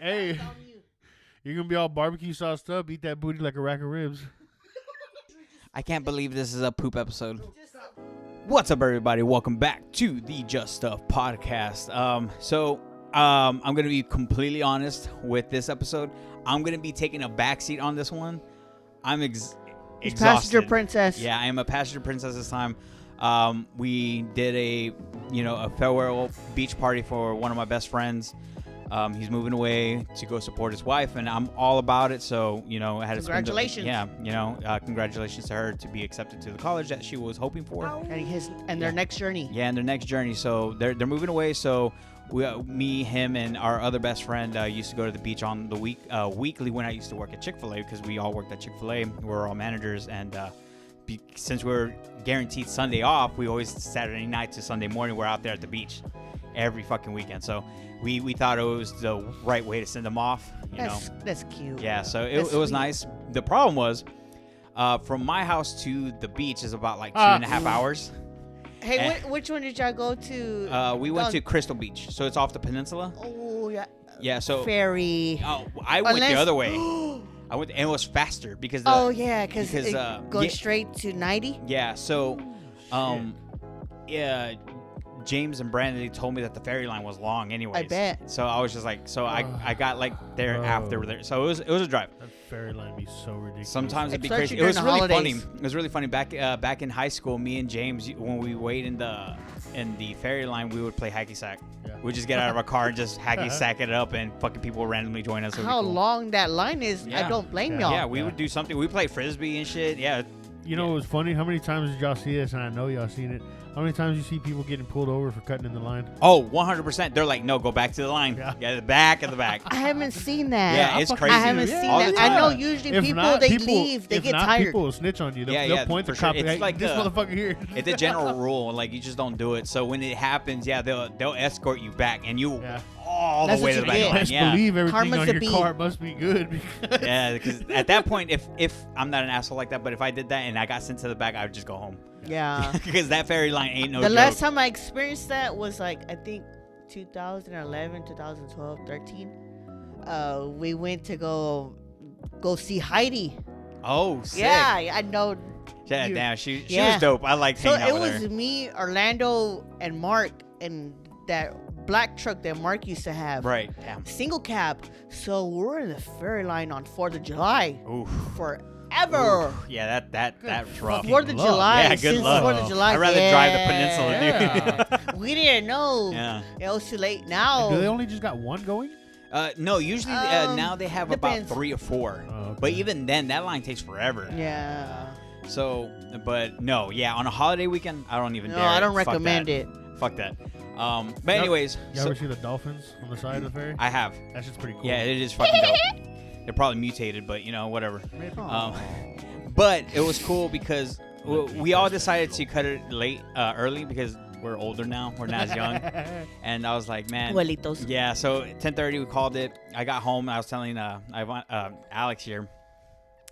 Hey, you're gonna be all barbecue sauced up. Eat that booty like a rack of ribs. I can't believe this is a poop episode. What's up, everybody? Welcome back to the Just Stuff podcast. I'm going to be completely honest with this episode. I'm going to be taking a backseat on this one. I'm exhausted. Passenger princess. Yeah, I am a passenger princess this time. We did a farewell beach party for one of my best friends. He's moving away to go support his wife, and I'm all about it. So, I had congratulations. Congratulations to her to be accepted to the college that she was hoping for. And their next journey. Yeah, and their next journey. So they're moving away. So me, him, and our other best friend used to go to the beach on the weekly when I used to work at Chick-fil-A, because we all worked at Chick-fil-A. We were all managers, and since we were guaranteed Sunday off, we always Saturday night to Sunday morning we're out there at the beach every fucking weekend. So we thought it was the right way to send them off. That's cute. Yeah, so it was nice. The problem was, from my house to the beach is about like 2.5 hours. Hey, which one did y'all go to? We went to Crystal Beach, so it's off the peninsula. Oh yeah. Yeah, so ferry. Oh, I went the other way. And it was faster because because going straight to 90. Yeah, so James and Brandon, they told me that the ferry line was long anyways. I bet. So I was just like, I got like there after there. So it was a drive. That ferry line be so ridiculous. Sometimes it'd be crazy. It was really funny. It was really funny. Back in high school, me and James, when we wait in the ferry line, we would play hacky sack. Yeah. We'd just get out of our car and just hacky sack it up, and fucking people would randomly join us. How long that line is, I don't blame y'all. Yeah, we would do something. We play frisbee and shit. Yeah. It was funny. How many times did y'all see this? And I know y'all seen it. How many times you see people getting pulled over for cutting in the line? Oh, 100%. They're like, no, go back to the line. Yeah, the back of the back. I haven't seen that. Yeah, it's crazy. I haven't seen that. I know usually people leave. They get tired. People will snitch on you. They'll point the cop. It's hey, like this motherfucker here. It's a general rule. Like, you just don't do it. So when it happens, they'll escort you back, and you all the way to the back. Best believe everything on your car must be good. Yeah, because at that point, if I'm not an asshole like that, but if I did that and I got sent to the back, I would just go home. Yeah. Because that ferry line ain't no joke. The last time I experienced that was I think 2011, 2012, 13. We went to go see Heidi. Oh, sick. Yeah, I know. Yeah, damn, she was dope. I liked hanging out with her. So it was me, Orlando, and Mark, and that black truck that Mark used to have. Right. Damn. Single cab. So we're in the ferry line on 4th of July. Oof. Forever. Oof. Yeah, that's rough. 4th of July. Yeah, good luck. 4th of July. I'd rather drive the peninsula, dude. We didn't know. Yeah. It was too late now. Do they only just got one going? No, usually now they have depends. about 3 or 4. Oh, okay. But even then, that line takes forever. Yeah. So, but no, on a holiday weekend, I don't even dare. No, I don't recommend it. Fuck that. But anyways. You ever see the dolphins on the side of the ferry? I have. That's just pretty cool. Yeah, it is fucking dope. They're probably mutated, but whatever. But it was cool because we all decided to cut it early because we're older now. We're not as young. And I was like, man. Abuelitos. Yeah, so 10:30 we called it. I got home and I was telling Alex here.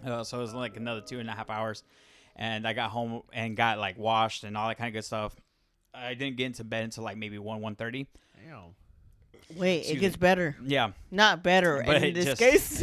So it was like another 2.5 hours. And I got home and got like washed and all that kind of good stuff. I didn't get into bed until like maybe 1:30. Damn. Wait, it gets better. Yeah. Not better but in this case.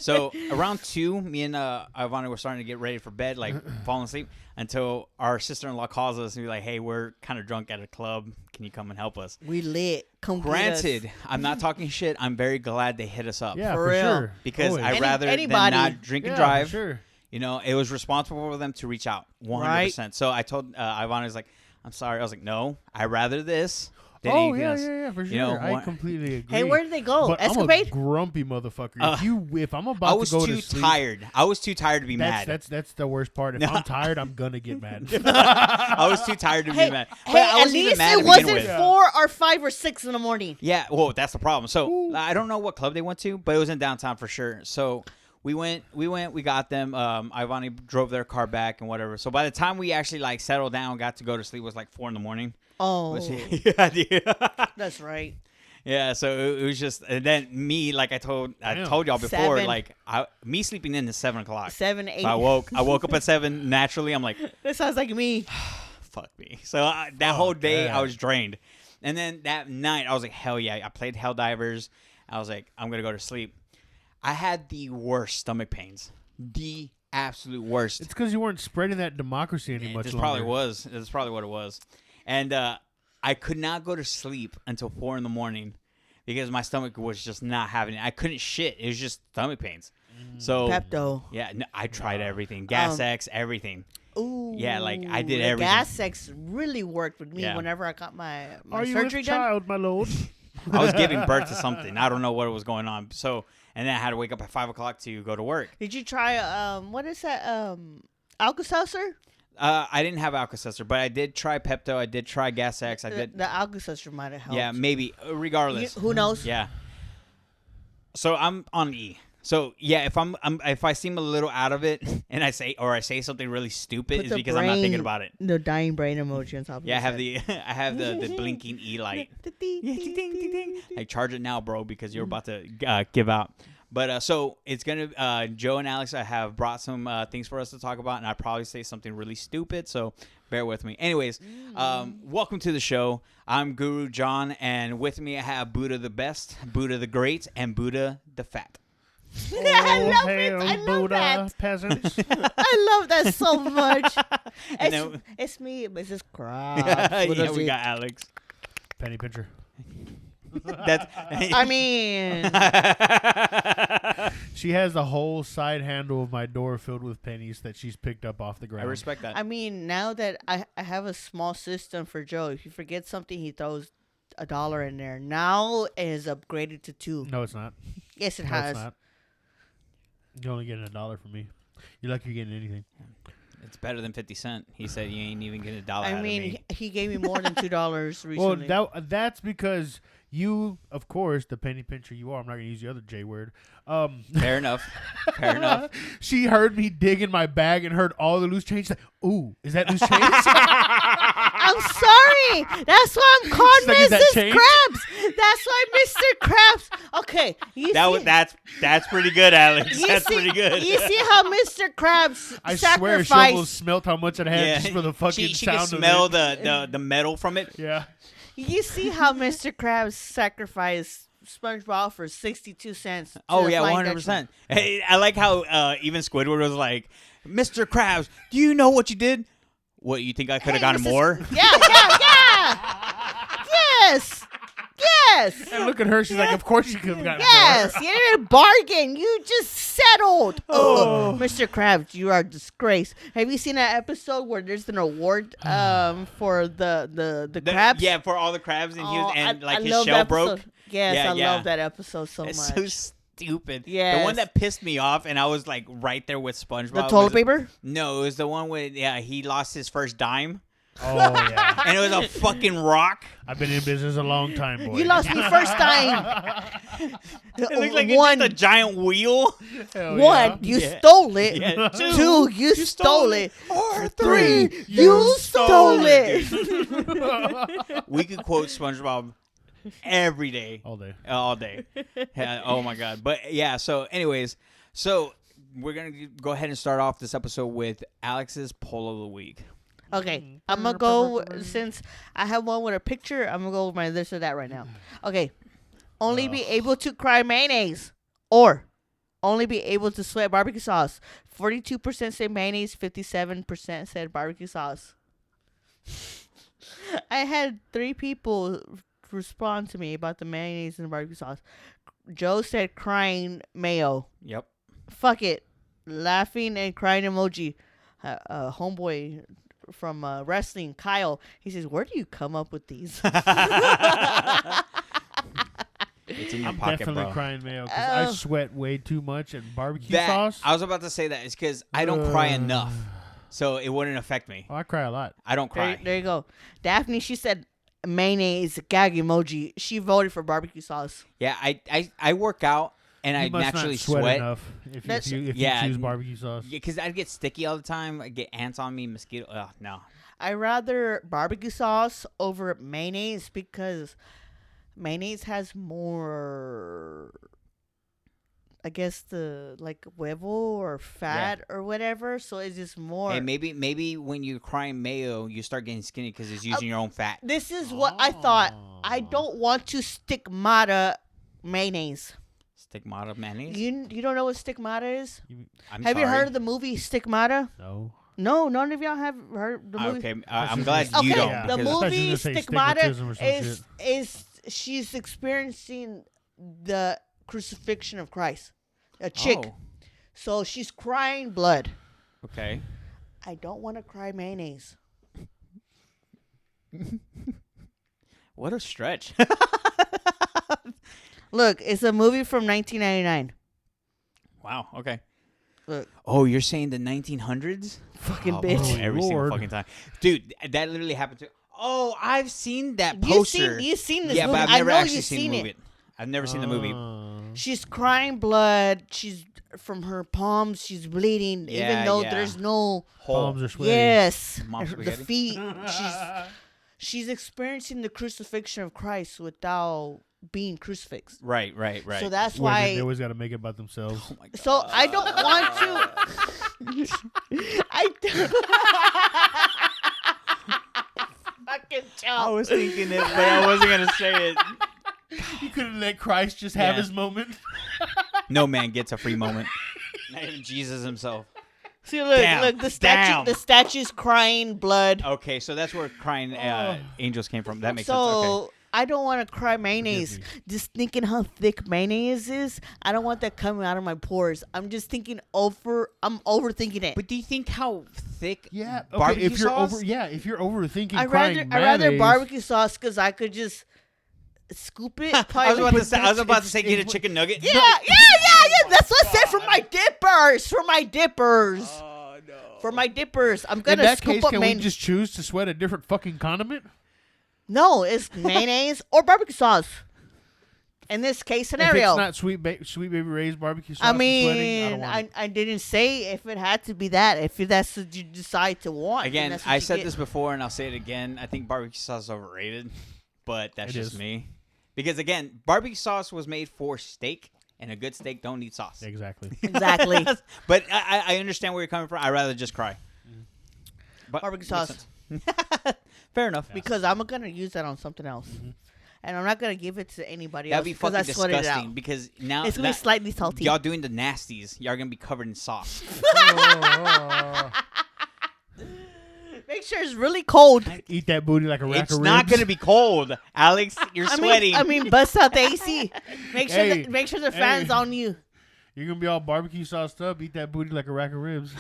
So around 2, me and Ivana were starting to get ready for bed, like falling asleep, until our sister-in-law calls us and be like, hey, we're kind of drunk at a club. Can you come and help us? We lit. Come Granted, I'm not talking shit. I'm very glad they hit us up. Yeah, for real. Sure. Because Always. I'd rather than not drink and drive. Sure. It was responsible for them to reach out 100%. Right. So I told Ivana, was like, I'm sorry. I was like, no, I'd rather this. Oh, yeah, for sure. I completely agree. Hey, where did they go? But Escapade? I'm a grumpy motherfucker. If I'm about to go to sleep... I was too tired to be mad. That's the worst part. If I'm tired, I'm going to get mad. I was too tired to be mad. But I at wasn't least even mad it wasn't 4 or 5 or 6 in the morning. Yeah, well, that's the problem. So I don't know what club they went to, but it was in downtown for sure. So we got them. Ivani drove their car back and whatever. So by the time we actually settled down, got to go to sleep, it was like 4 a.m. Oh, yeah, dude. That's right. Yeah, so it was just, and then me, like I told y'all before, 7. Me sleeping in is 7 o'clock. 7, 8. So I woke up at 7 naturally. I'm like, that sounds like me. Fuck me. So that whole day I was drained, and then that night I was like, hell yeah! I played Helldivers. I was like, I'm gonna go to sleep. I had the worst stomach pains. The absolute worst. It's because you weren't spreading that democracy any much longer. Probably was. That's probably what it was. And I could not go to sleep until 4 a.m. because my stomach was just not having it. I couldn't shit. It was just stomach pains. So Pepto. Yeah, no, I tried everything. Gas X, everything. Ooh. Yeah, like I did everything. Gas X really worked with me whenever I got my surgery done. Child, my lord? I was giving birth to something. I don't know what was going on. So, and then I had to wake up at 5 o'clock to go to work. Did you try what is that? Alka-Seltzer? I didn't have Alka-Seltzer, but I did try Pepto. I did try Gas X. I did. The Alka-Seltzer might have helped. Yeah, maybe. Regardless, who knows? Yeah. So I'm on E. So yeah, if I seem a little out of it and I say something really stupid, it's because I'm not thinking about it. The dying brain emoji on top of I have the blinking E light. Like charge it now, bro, because you're about to give out. But so it's gonna Joe and Alex, I have brought some things for us to talk about, and I probably say something really stupid, so bear with me. Anyways, welcome to the show. I'm Guru John, and with me I have Buddha the Best, Buddha the Great, and Buddha the Fat. I love it. I love Buddha that. Peasants. I love that so much. It's me, but it's just crap. Yeah, we got Alex. Penny pincher. I mean, she has the whole side handle of my door filled with pennies that she's picked up off the ground. I respect that. I mean, now that I have a small system for Joe, if you forget something, he throws $1 in there. Now it is upgraded to $2. No, it's not. Yes, it No, has. it's not. You're only getting $1 from me. You're lucky you're getting anything. It's better than 50 cents. He said you ain't even getting $1 out of me. He gave me more than $2 recently. Well, that's because you, of course, the penny pincher you are. I'm not going to use the other J word. Fair enough. Fair enough. She heard me dig in my bag and heard all the loose change. She's like, ooh, is that loose change? I'm sorry. That's why I'm called Like, Mrs. Krabs. That's why Mr. Krabs. Okay. That's pretty good, Alex. That's pretty good. You see how Mr. Krabs I swear she almost smelt how much it had just for the fucking she sound could smell of it. the metal from it. Yeah. You see how Mr. Krabs sacrificed SpongeBob for 62 cents. Oh, yeah, 100%. Hey, I like how even Squidward was like, Mr. Krabs, do you know what you did? What, you think I could have gotten more? Yeah. Yes. And look at her. She's like, of course you could have gotten Yes, more. you didn't bargain. You just settled. Oh, Mr. Krabs, you are a disgrace. Have you seen that episode where there's an award for the crabs? Yeah, for all the crabs and I his love shell that broke. episode. Yes, I love that episode so it's much. So stupid. Yes. The one that pissed me off, and I was like right there with SpongeBob. The toilet paper? No, it was the one where he lost his first dime. Oh, yeah. And it was a fucking rock. I've been in business a long time, boy. You lost me first time. It looked like it's just a giant wheel. Hell One, yeah. you stole it. Yeah. Two, you stole it. Or Three, you stole it. We could quote SpongeBob every day. All day. Yeah, oh, my God. But, yeah, so anyways. So, we're going to go ahead and start off this episode with Alex's poll of the week. Okay, I'm going to go, since I have one with a picture, I'm going to go with my this or that right now. Okay, only be able to cry mayonnaise or only be able to sweat barbecue sauce. 42% said mayonnaise, 57% said barbecue sauce. I had 3 people respond to me about the mayonnaise and the barbecue sauce. Joe said crying mayo. Yep. Fuck it. Laughing and crying emoji. Homeboy from wrestling, Kyle, he says, where do you come up with these? It's in your I'm pocket, definitely bro. crying mayo because I sweat way too much and barbecue sauce. I was about to say that. It's because I don't cry enough, so it wouldn't affect me. Oh, I cry a lot. I don't cry. There you go. Daphne, she said mayonnaise, gag emoji. She voted for barbecue sauce. Yeah, I work out and I You must naturally not sweat sweat. enough if you Yeah. choose barbecue sauce. Yeah, because I get sticky all the time. I get ants on me, mosquito. Oh, no. I rather barbecue sauce over mayonnaise because mayonnaise has more, I guess, the like huevo or fat or whatever. So it's just more. Hey, maybe when you're crying mayo, you start getting skinny because it's using your own fat. This is what I thought. I don't want to stigmata mayonnaise. Stigmata mayonnaise. You don't know what stigmata is? I'm Have you sorry. heard of the movie Stigmata? No. No, none of y'all have heard the movie. Okay, That's I'm just glad gonna- you Okay, don't. Yeah. the because- I thought you movie were gonna say Stigmata stigmatism or some is she's experiencing the crucifixion of Christ. A chick. Oh, So she's crying blood. okay. I don't want to cry mayonnaise. What a stretch. Look, it's a movie from 1999. Wow. Okay. Look, Oh, you're saying the 1900s? fucking Oh, bitch. bro, every single Lord. fucking time, dude. That literally happened to. Oh, I've seen that You've poster. seen this yeah, movie. but I've I never know actually you've seen the movie. I've never seen the movie. She's crying blood. She's from her palms. She's bleeding, Yeah, even though yeah. there's no. Palms are sweaty. Yes, Mom's the spaghetti? feet. She's experiencing the crucifixion of Christ without being crucifixed. Right. So that's They why. always got to make it about themselves. Oh my God. So I don't want to. I don't. Fucking I tell. was thinking it, but I wasn't gonna say it. You couldn't let Christ just have Yeah. his moment. No man gets a free moment. Not even Jesus himself. See, look, Damn. look. The statue. Damn. The statue's crying blood. Okay, so that's where crying angels came from. That makes sense. So Okay. I don't want to cry mayonnaise. me. Just thinking how thick mayonnaise is, I don't want that coming out of my pores. I'm just thinking I'm overthinking it. But do you think how thick? Yeah. Okay. Barbecue If you're sauce? if you're overthinking I crying rather mayonnaise, barbecue sauce because I could just scoop it. I was about to say. I was about to say, it's- get a chicken nugget. Yeah. That's what I said for my dippers. For my dippers. Oh no. For my dippers. I'm In gonna that scoop case, up can we mayonnaise. just choose to sweat a different fucking condiment? No, it's mayonnaise or barbecue sauce. In this case If scenario. it's not sweet baby Ray's barbecue sauce, I and sweating, I don't mean, want it. I didn't say if it had to be that. If that's what you decide to want. then Again, that's what I you said get. this before, and I'll say it again. I think barbecue sauce is overrated, but that's It just is. me. Because again, barbecue sauce was made for steak, and a good steak don't need sauce. Exactly. Exactly. But I understand where you're coming from. I'd rather just cry. But Barbecue makes sauce. sense. Fair enough. Because I'm gonna use that on something else, and I'm not gonna give it to anybody That'd else be because fucking I sweated it disgusting. out. Because now It's gonna be slightly salty. y'all doing the nasties. Y'all gonna be covered in sauce. Make sure it's really cold. Eat that booty like a rack It's of ribs. not gonna be cold, Alex. You're sweating. I mean, bust out the AC. Make sure Hey, make sure the fan's hey. on you. You're gonna be all barbecue sauced up. Eat that booty like a rack of ribs.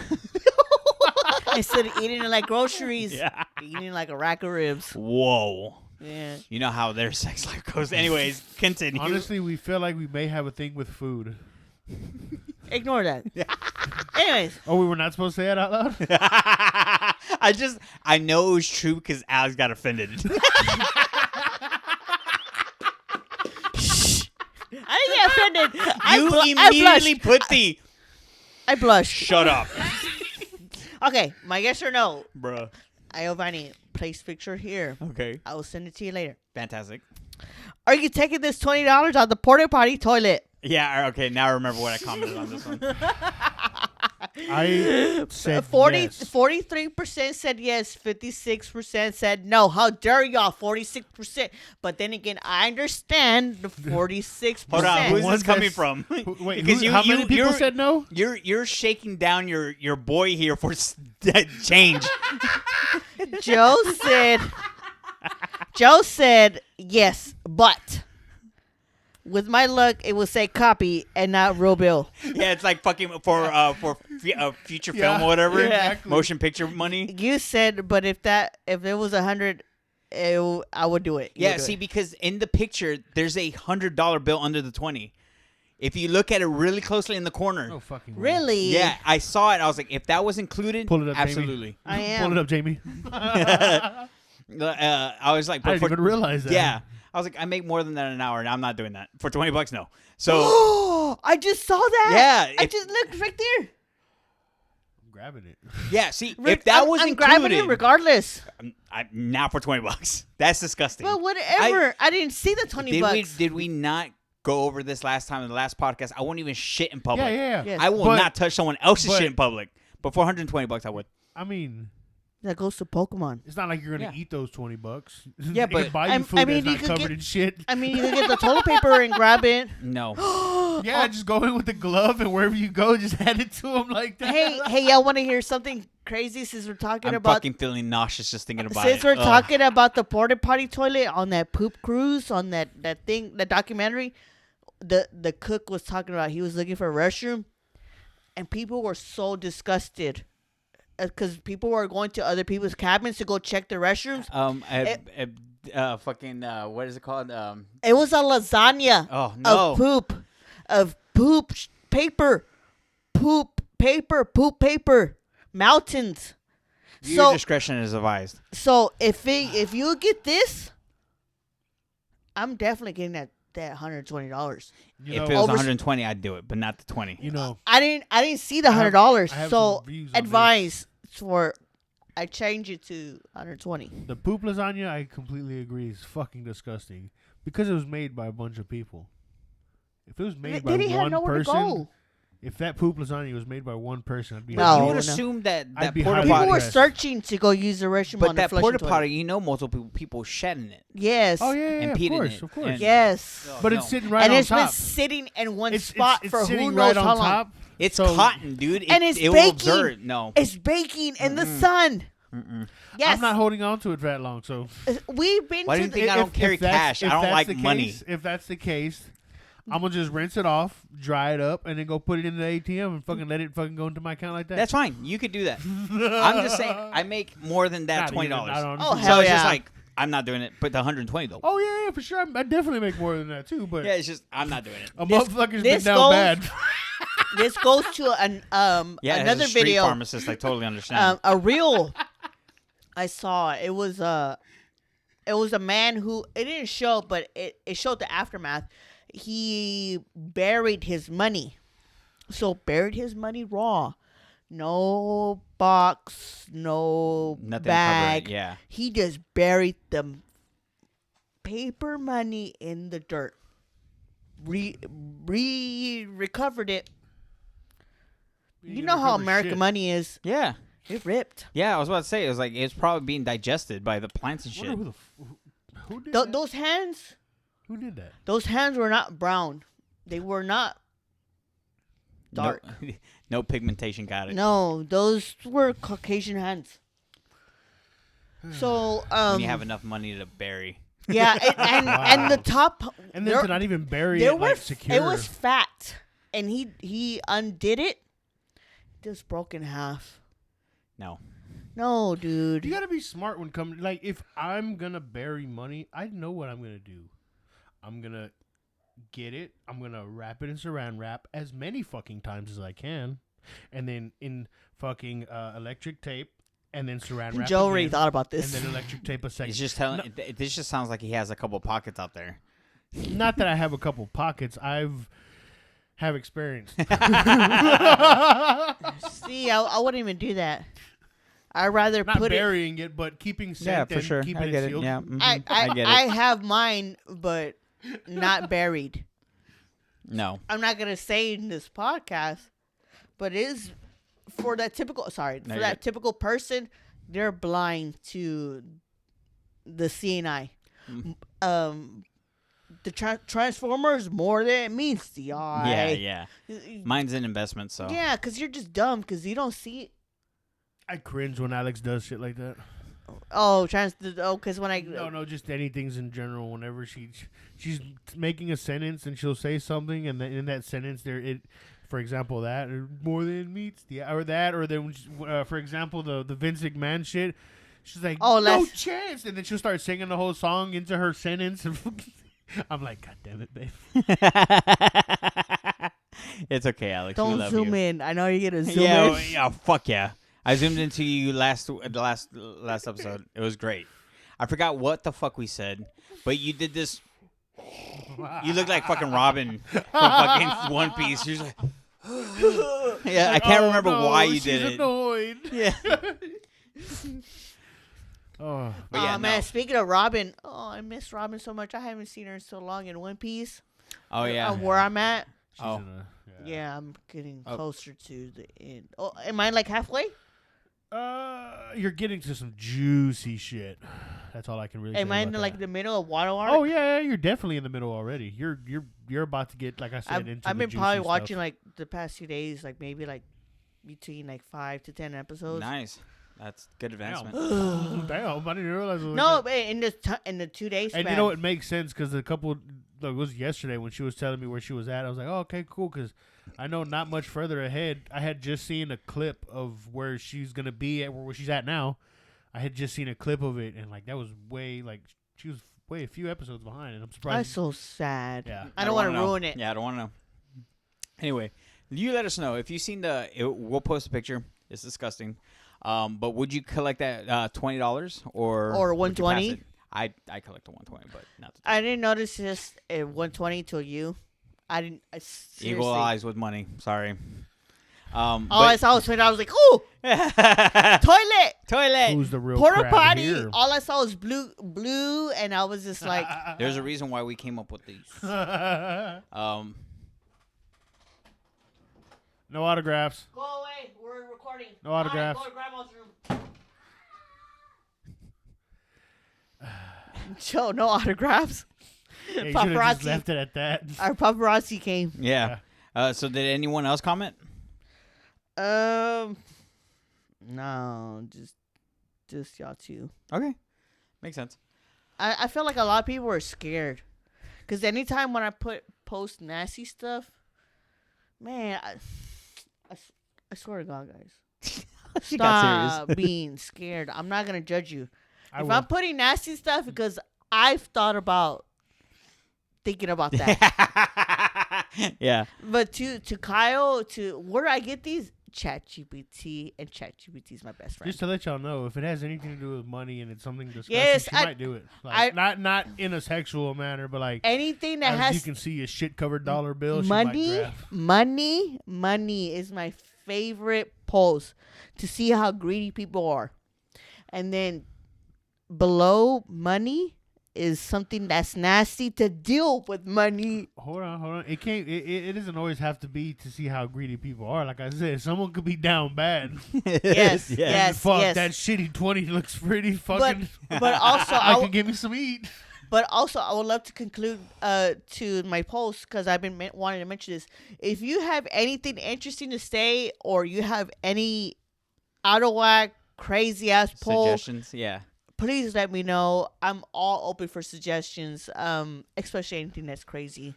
Instead of eating it like groceries, Yeah. eating it like a rack of ribs. Whoa. Yeah. You know how their sex life goes. Anyways, continue. Honestly, we feel like we may have a thing with food. Ignore that. Anyways, Oh, we were not supposed to say that out loud? I know it was true because Alex got offended. I didn't get offended. You I immediately blushed. put the I blushed. shut up, Okay, my yes or no. bruh. Iovani, place picture here. Okay, I will send it to you later. fantastic. Are you taking this $20 out the porta potty toilet? Yeah, okay, now I remember what I commented on this one. I said 40, yes. 43% said yes, 56% said no. How dare y'all, 46%. But then again, I understand the 46%. Hold on, who's One this coming that's- from? Wait, Because how many people you're- said no? You're shaking down your boy here for change. Joe said yes, but with my luck, it will say copy and not real bill. Yeah, it's like fucking for future film Yeah, or whatever, exactly. motion picture money. You said, but if it was 100, I would do it. You Yeah, would do see, it. because in the picture, there's a $100 bill under the 20. If you look at it really closely in the corner, No fucking way. Really? yeah, I saw it. I was like, if that was included, Pull it up, Jamie. absolutely. I am. Pull it up, Jamie. I was like, I but didn't even realize that. yeah, I was like, I make more than that an hour, and I'm not doing that for $20. No, so I just saw that. Yeah, I if- just looked right there. I'm grabbing it. yeah. See, if that was I'm included, grabbing it regardless. now for $20, that's disgusting. But whatever. I didn't see the 20 did bucks. did we not go over this last time in the last podcast? I won't even shit in public. Yeah. Yes. I will But- not touch someone else's but- shit in public. But for $120, I would. I mean, that goes to Pokemon. It's not like you're gonna Yeah. eat those $20. Yeah, They can but- buy you food I mean, that's you not could covered get- in shit. I mean, you can get the toilet paper and grab it. No. Yeah, just go in with the glove and wherever you go, just hand it to them like that. Hey, y'all want to hear something crazy? Since we're talking I'm about fucking feeling nauseous just thinking about since it. we're Ugh. talking about the porta potty toilet on that poop cruise on that thing, the documentary, the cook was talking about he was looking for a restroom, and people were so disgusted because people were going to other people's cabins to go check their restrooms. Fucking what is it called? It was a lasagna Oh no. of poop paper, mountains. Your discretion is advised. So if you get this, I'm definitely getting that $120. You If know, it was Over- 120, I'd do it, but not the 20. you know, I didn't see the I have- $100. I have So some views on advice for I change it to 120. the poop lasagna, I completely agree, is fucking disgusting because it was made by a bunch of people. If it was made by Then he had one nowhere to person, go. if that poop lasagna was made by one person, I'd be No. But you happy. would no. assume that I'd that be porta highly People potty, were impressed. searching to go use the restroom but on that the flushing porta toilet. potty, multiple people shed in it. Yes. Oh yeah, And yeah, peed in of course, it. of course. And- Yes. Oh, But no. it's sitting right and on it's been top. sitting in one It's spot it's for sitting who right knows on how long. top. It's So- cotton, dude. And it's it will baking. absorb. No. It's baking in the sun. Yes. I'm not holding on to it that long, so We've been Why do to you think I don't carry cash? I don't like money. If that's the case, I'm gonna just rinse it off, dry it up, and then go put it in the ATM and fucking let it fucking go into my account like that. That's fine. You could do that. I'm just saying, I make more than that Not even, $20. I don't Oh, understand. hell So it's just yeah. like I'm not doing it, but the 120 though. Oh yeah, for sure. I definitely make more than that too, but Yeah, it's just I'm not doing it. a This- motherfucker's been this down goes- bad. This goes to Yeah, as another a street video. pharmacist, I totally understand. A reel I saw. It was a man who it didn't show, but it showed the aftermath. He buried his money, so buried his money raw, no box, no Nothing bag. covered. Yeah. He just buried the paper money in the dirt. Recovered it. You know how American money is. Yeah. It ripped. Yeah, I was about to say it was like it's probably being digested by the plants and shit. Who did that? Those hands. Who did that? Those hands were not brown. They were not dark. No, no pigmentation. Got it. No, those were Caucasian hands. So, When you have enough money to bury. yeah, and the top, And then there- to not even bury there it like were secure. it was fat, and he undid it, just broke in half. No. No, dude. You gotta be smart when coming. Like, if I'm gonna bury money, I know what I'm gonna do. I'm gonna get it. I'm gonna wrap it in Saran wrap as many fucking times as I can, and then in fucking electric tape, and then Saran wrap. Joe already again, thought about and this. then electric tape a second. He's just telling. This just sounds like he has a couple pockets out there. Not that I have a couple pockets. Have experience. See, I wouldn't even do that. I'd rather Not put it. burying it, but keeping scent and keeping I get it it. sealed. Yeah. mhm, I get it. I have mine, but not buried. No. I'm not gonna say in this podcast, but it is for that typical. Sorry, No, for you're that good. typical person, they're blind to the CNI. The Transformers more than it means the eye. Yeah. Mine's an investment, so. Yeah, because you're just dumb because you don't see it. I cringe when Alex does shit like that. Oh, because when I No, just anything's in general. Whenever she's making a sentence and she'll say something, and then in that sentence for example, that or more than meets the or that, or then for example the Vince McMahon shit. She's like, Oh, no let's- chance, and then she'll start singing the whole song into her sentence. And I'm like, God damn it, babe. It's okay, Alex. we don't love zoom you. in. I know you're gonna zoom Yeah, in. yeah, fuck yeah. I zoomed into you the last episode. It was great. I forgot what the fuck we said, but you did this. You look like fucking Robin from fucking One Piece. You're just like, yeah. I can't remember why you did she's it. annoyed. Yeah. Oh, But yeah, man, no. speaking of Robin, I miss Robin so much. I haven't seen her in so long in One Piece. Oh yeah. Where I'm at. she's Oh. in a, Yeah, I'm getting Oh. closer to the end. Oh, am I like halfway? You're getting to some juicy shit. That's all I can really say. Am I in about like that. the middle of water arc? Oh yeah, you're definitely in the middle already. You're about to get, like I said, into I've the been probably juicy watching stuff. like the past few days, like maybe like between like 5 to 10 episodes. Nice. That's good advancement. Damn, I didn't realize. It was No, like but in the 2 days. and you know it makes sense because a couple. Like, it was yesterday when she was telling me where she was at. I was like, oh, okay, cool, because I know not much further ahead. I had just seen a clip of where she's gonna be at, where she's at now. I had just seen a clip of it, and like that was way like she was way a few episodes behind, and I'm surprised. That's so sad. Yeah. I don't want to ruin it. Yeah, I don't want to know. Anyway, you let us know if you've seen we'll post a picture. It's disgusting. But would you collect that $20 or would you pass $120? it? I collect a $120, but not the I didn't notice this at 120 till you. I didn't. I seriously. eagle eyes with money. Sorry. All I saw was $20. I was like, ooh, toilet, toilet. Who's the real porta crab potty. here? All I saw was blue, and I was just like, There's a reason why we came up with these. No autographs. go away. We're recording. No autographs. Go to grandma's room. Joe, no autographs. Yeah, you should have just Paparazzi. left it at that. Our paparazzi came. Yeah. So did anyone else comment? No, just y'all two. Okay. Makes sense. I feel like a lot of people are scared, cause anytime when I post nasty stuff, man, I swear to God, guys, She got stop serious. being scared. I'm not gonna judge you. I If will. I'm putting nasty stuff, because I've thought about thinking about that. Yeah. But to Kyle, to where do I get these? ChatGPT, and ChatGPT is my best friend. Just to let y'all know, if it has anything to do with money and it's something disgusting, Yes, she I- might do it. Like, not in a sexual manner, but like Anything that as has you can see a shit covered dollar bill, she might money grab. is my favorite post to see how greedy people are. And then below money is something that's nasty to deal with money. Hold on. It can't. It doesn't always have to be to see how greedy people are. Like I said, someone could be down bad. Yes, Yeah. yes, Fuck, yes. that shitty 20 looks pretty fucking. But also, I can give me some eat. But also, I would love to conclude to my post, because I've been wanting to mention this. If you have anything interesting to say, or you have any out of whack, crazy ass poll, Suggestions. Yeah. please let me know. I'm all open for suggestions, especially anything that's crazy.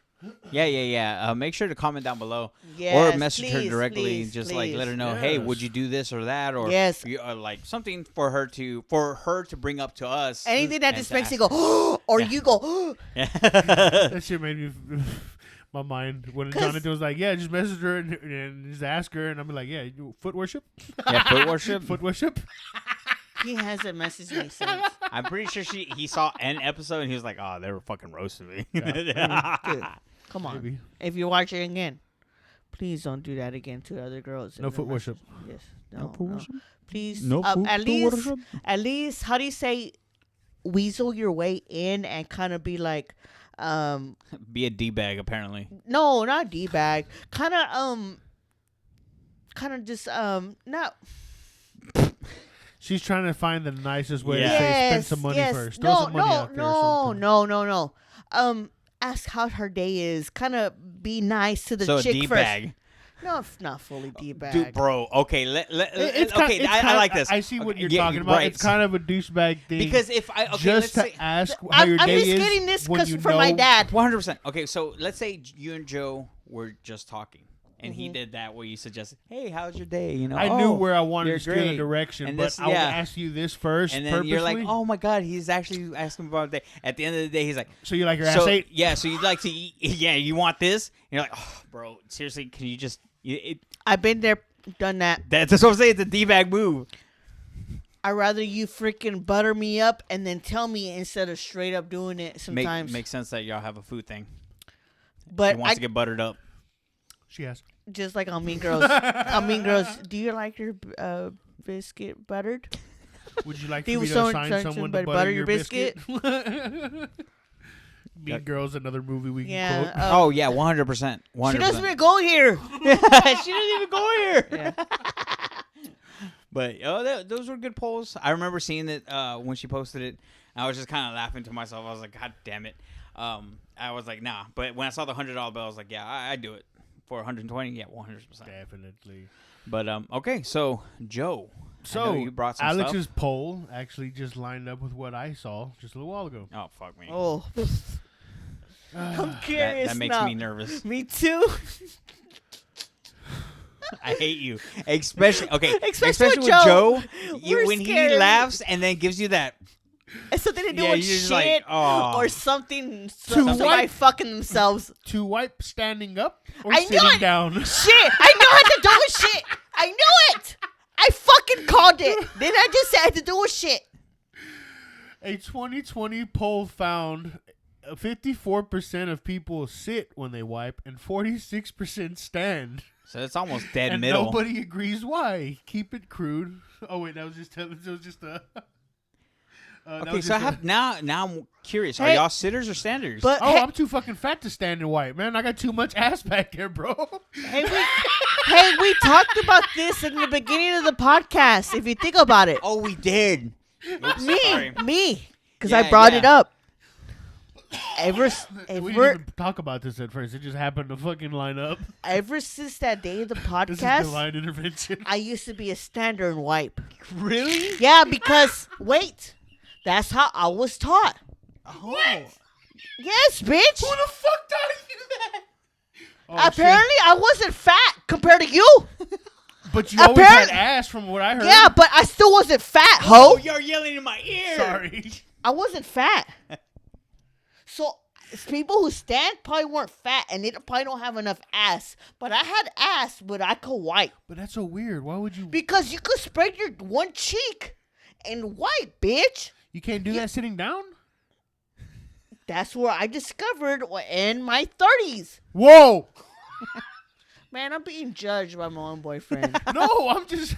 Yeah. Make sure to comment down below, Yes, or message her please, directly. please, Just please. like let her know, hey, Yes. would you do this or that, or Yes. like something for her to bring up to us. Anything that and just to makes you ask go, or Yeah. you go, That shit made me. My mind when 'Cause- Jonathan was like, "Yeah, just message her and just ask her," and I'm like, "Yeah, you foot worship, Yeah, foot worship. foot worship." he hasn't messaged me since. I'm pretty sure he saw an episode and he was like, "Oh, they were fucking roasting me." Dude, come on. Maybe. If you're watching again, please don't do that again to other girls. No foot worship. Yes. No, Please, No at least, how do you say, weasel your way in and kind of be like, Be a d bag, apparently. no, not d-bag, kind of just not. She's trying to find the nicest way to Yeah. say spend Yes, some money yes. first. Throw some money out there. or something. No. Ask how her day is. Kind of be nice to the So a chick d first. bag. No, not fully d-bag. Dude, bro. Okay, It's okay. it's I kinda- like this. I see what Okay, you're yeah, talking about. right. It's kind of a douchebag thing. Because if I just let's to say ask how your I'm day just is getting this when you from my know- dad. 100%. Okay, so let's say you and Joe were just talking, and Mm-hmm. he did that where you suggested, "Hey, how's your day?" You know, I knew "Oh, where I wanted you're to steer the great." direction, And but this- I would yeah. ask you this first. And then purposely. you're like, "Oh my God, he's actually asking about the day." At the end of the day, he's like, So you like your so, ass ate? yeah, so you'd like to eat, yeah, you want this? And you're like, "Oh, bro, seriously, can you just?" I've been there, done that. That's what I'm saying. It's a d-bag move. I'd rather you freaking butter me up and then tell me instead of straight up doing it sometimes. Makes sense that y'all have a food thing. But He wants to get buttered up. She has. just like on Mean Girls. On Mean Girls, do you like your biscuit buttered? Would you like Do for me you to so- assign so- someone so to butter your biscuit? Mean Girls, another movie we can quote. Oh yeah, 100%. 100%. She doesn't even go here. She doesn't even go here. Yeah. But those were good polls. I remember seeing it when she posted it. I was just kind of laughing to myself. I was like, God damn it. I was like, nah. But when I saw the $100 bill, I was like, yeah, I'd do it. For 120, yeah, 100%. Definitely. But, okay, so, Joe. So, you brought some Alex's stuff. poll actually just lined up with what I saw just a little while ago. Oh, fuck me. Oh. I'm curious That makes now. me nervous. Me too. I hate you. Especially Especially with Joe. We're When he scared. laughs and then gives you that. It's something to do Yeah, with you're just shit like, oh. or something. To Somebody wipe. fucking themselves. To wipe standing up or I knew sitting it. down? Shit. I knew it had to do with shit. I knew it. I fucking called it. Then I just said it had to do with shit. A 2020 poll found 54% of people sit when they wipe and 46% stand. So it's almost dead And middle. nobody agrees why. Keep it crude. Oh wait, that was just a. Okay, so I have now I'm curious. Are Hey, y'all sitters or standers? But Oh, hey, I'm too fucking fat to stand and wipe, man. I got too much ass back there, bro. we talked about this in the beginning of the podcast. If you think about it, oh, we did. Oops, sorry. me, because Yeah, I brought yeah. it up. We didn't even talk about this at first. It just happened to fucking line up. Ever since that day of the This is podcast, divine intervention. I used to be a stander and wipe. Really? Yeah, because wait, that's how I was taught. Oh. Yes, bitch. Who the fuck taught you that? Oh, Apparently, I wasn't fat compared to you. shit. But you always had ass from what I heard. Yeah, but I still wasn't fat, Oh, ho. you're yelling in my ear. Sorry. I wasn't fat. So people who stand probably weren't fat, and they probably don't have enough ass. But I had ass, but I could wipe But that's so weird. Why would you? because you could spread your one cheek and wipe, bitch. You can't do that sitting down? That's where I discovered in my 30s. Whoa! Man, I'm being judged by my own boyfriend. No, I'm just.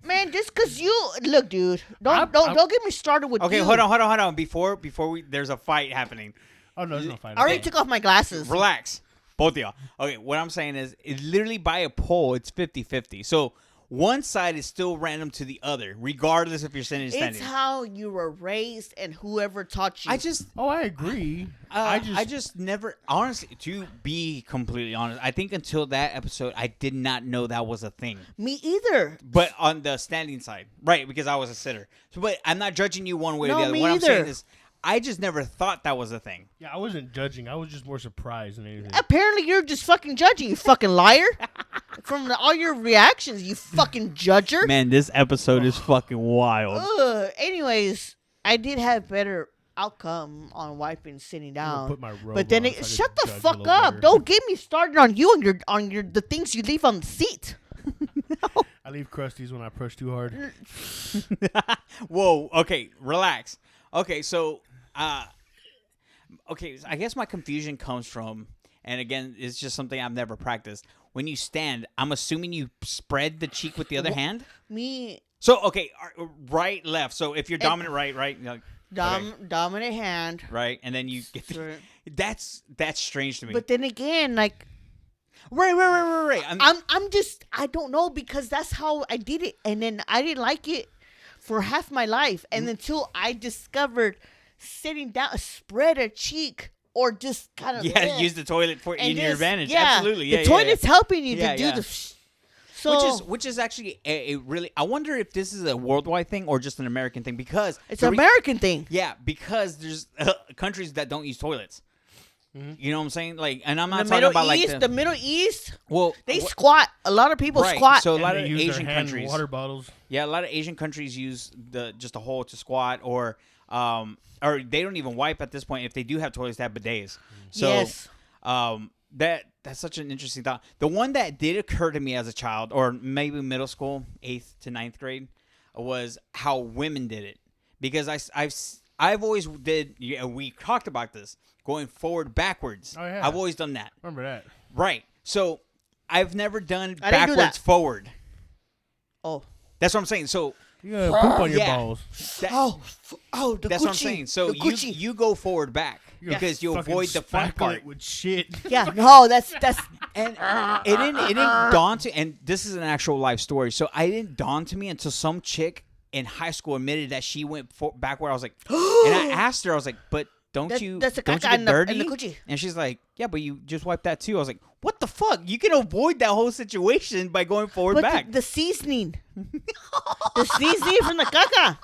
Man, just because you look, dude, don't get me started with. Okay, you. hold on. Before we there's a fight happening. Oh no, there's no fight. I already took off my glasses. Relax. Both of y'all. Okay, what I'm saying is it literally by a poll, it's 50-50. So one side is still random to the other, regardless if you're sitting or standing. It's how you were raised and whoever taught you. Oh, I agree. I just never, honestly, to be completely honest, I think until that episode, I did not know that was a thing. Me either. But on the standing side, right? Because I was a sitter. So, but I'm not judging you one way or No, the other. me What I'm saying either. is, I just never thought that was a thing. Yeah, I wasn't judging. I was just more surprised than anything. Apparently, you're just fucking judging, you fucking liar. From all your reactions, you fucking judger. Man, this episode is fucking wild. Anyways, I did have better outcome on wiping sitting I'm gonna down. put my robe But then on so I shut can the judge a fuck little up. better. Don't get me started on you and your the things you leave on the seat. I leave crusties when I push too hard. Whoa. Okay, relax. Okay, so, okay, I guess my confusion comes from, and again, it's just something I've never practiced. When you stand, I'm assuming you spread the cheek with the other hand. Me, So, okay, right, left. So if you're dominant right, you know, okay, dominant hand. right, and then you get Sure. that's strange to me. But then again, like right. I don't know because that's how I did it, and then I didn't like it for half my life, and until I discovered sitting down, spread a cheek, or just kind of use the toilet for in your advantage. Yeah, Absolutely, yeah. the toilet's helping you Yeah, to do yeah. the. So Which is actually a really. I wonder if this is a worldwide thing or just an American thing because it's an American thing. Yeah, because there's countries that don't use toilets. Mm-hmm. You know what I'm saying? Like, and I'm not The talking Middle about East, like the Middle East, well, they squat. A lot of people right. squat. So a And lot they of use their Asian hand countries, water bottles. yeah, a lot of Asian countries use just a hole to squat, or they don't even wipe at this point. If they do have toilets, they have bidets. So, Yes. that's such an interesting thought. The one that did occur to me as a child, or maybe middle school, 8th to 9th grade, was how women did it. Because I've always did. Yeah, we talked about this going forward, backwards. Oh, yeah. I've always done that. Remember that? Right. So I've never done I didn't do backwards that. forward. Oh, That's what I'm saying. So You gotta poop on your Yeah. balls. The That's Gucci. what I'm saying. So The Gucci. you go forward back because you Fucking avoid the fun spackle part. it with shit. Yeah, no, that's And it didn't dawn to, and this is an actual life story. So I didn't dawn to me until some chick in high school admitted that she went backward. I was like, and I asked her, I was like, but don't you that's a don't you caca get in dirty? the Gucci. And she's like, yeah, but you just wiped that too. I was like, what the fuck? You can avoid that whole situation by going forward But back. the seasoning. The seasoning from the caca.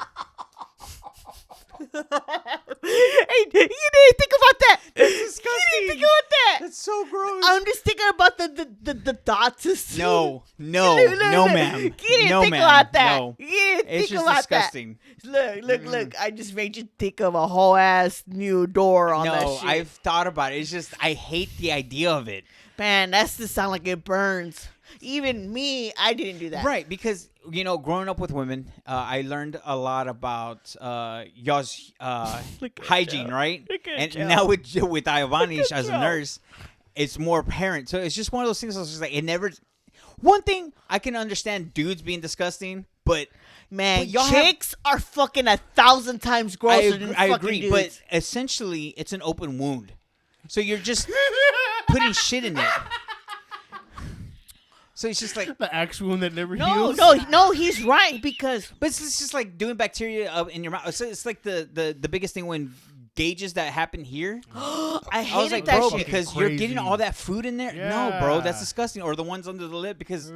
Hey, you didn't think about that. It's disgusting. You didn't think about that. That's so gross. I'm just thinking about the dots. No, Look, ma'am. You didn't No, think ma'am. about that. No. You didn't It's think just about disgusting. that. Look. I just made you think of a whole ass new door on that No, shit. I've thought about it. It's just I hate the idea of it. Man, that's the sound like it burns. Even me, I didn't do that. Right, because growing up with women, I learned a lot about y'all's hygiene, right? Look at And Joe. now with Ivani at as a Joe. nurse, it's more apparent. So it's just one of those things. I was just like, it never. One thing I can understand, dudes being disgusting, but Man, But y'all have- chicks are fucking 1,000 times grosser than I fucking agree. dudes. But essentially, it's an open wound. So you're just putting shit in it. So it's just like, The axe wound that never no, heals. no, he's right because but it's just like doing bacteria up in your mouth. It's like the biggest thing when gauges that happen here. I I was hated like, that bro, shit. because you're Crazy. getting all that food in there. No, bro, that's Yeah. disgusting. Or the ones under the lip because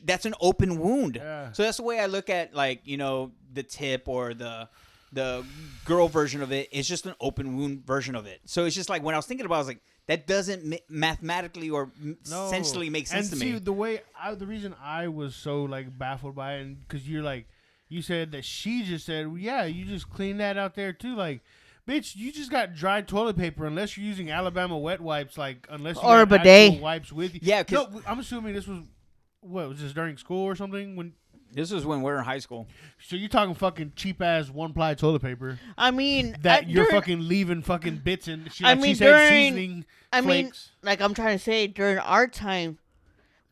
that's an open wound. Yeah. So that's the way I look at the tip or the girl version of it. It's just an open wound version of it. So it's just like when I was thinking about it, I was like, that doesn't mathematically or No. essentially make sense and to see, me. the reason I was so like baffled by it, and because you said that she just said, well, yeah, you just clean that out there too, like. Bitch, you just got dry toilet paper unless you're using Alabama wet wipes, like unless you Or a got bidet. actual wipes with you. Yeah, 'cause- no, I'm assuming this was this during school or something? When This was when we were in high school. so you're talking fucking cheap ass one ply toilet paper I mean, that you're during- fucking leaving fucking bits in. She, I like she mean, said, during- seasoning I mean, flakes. like I'm trying to say, during our time,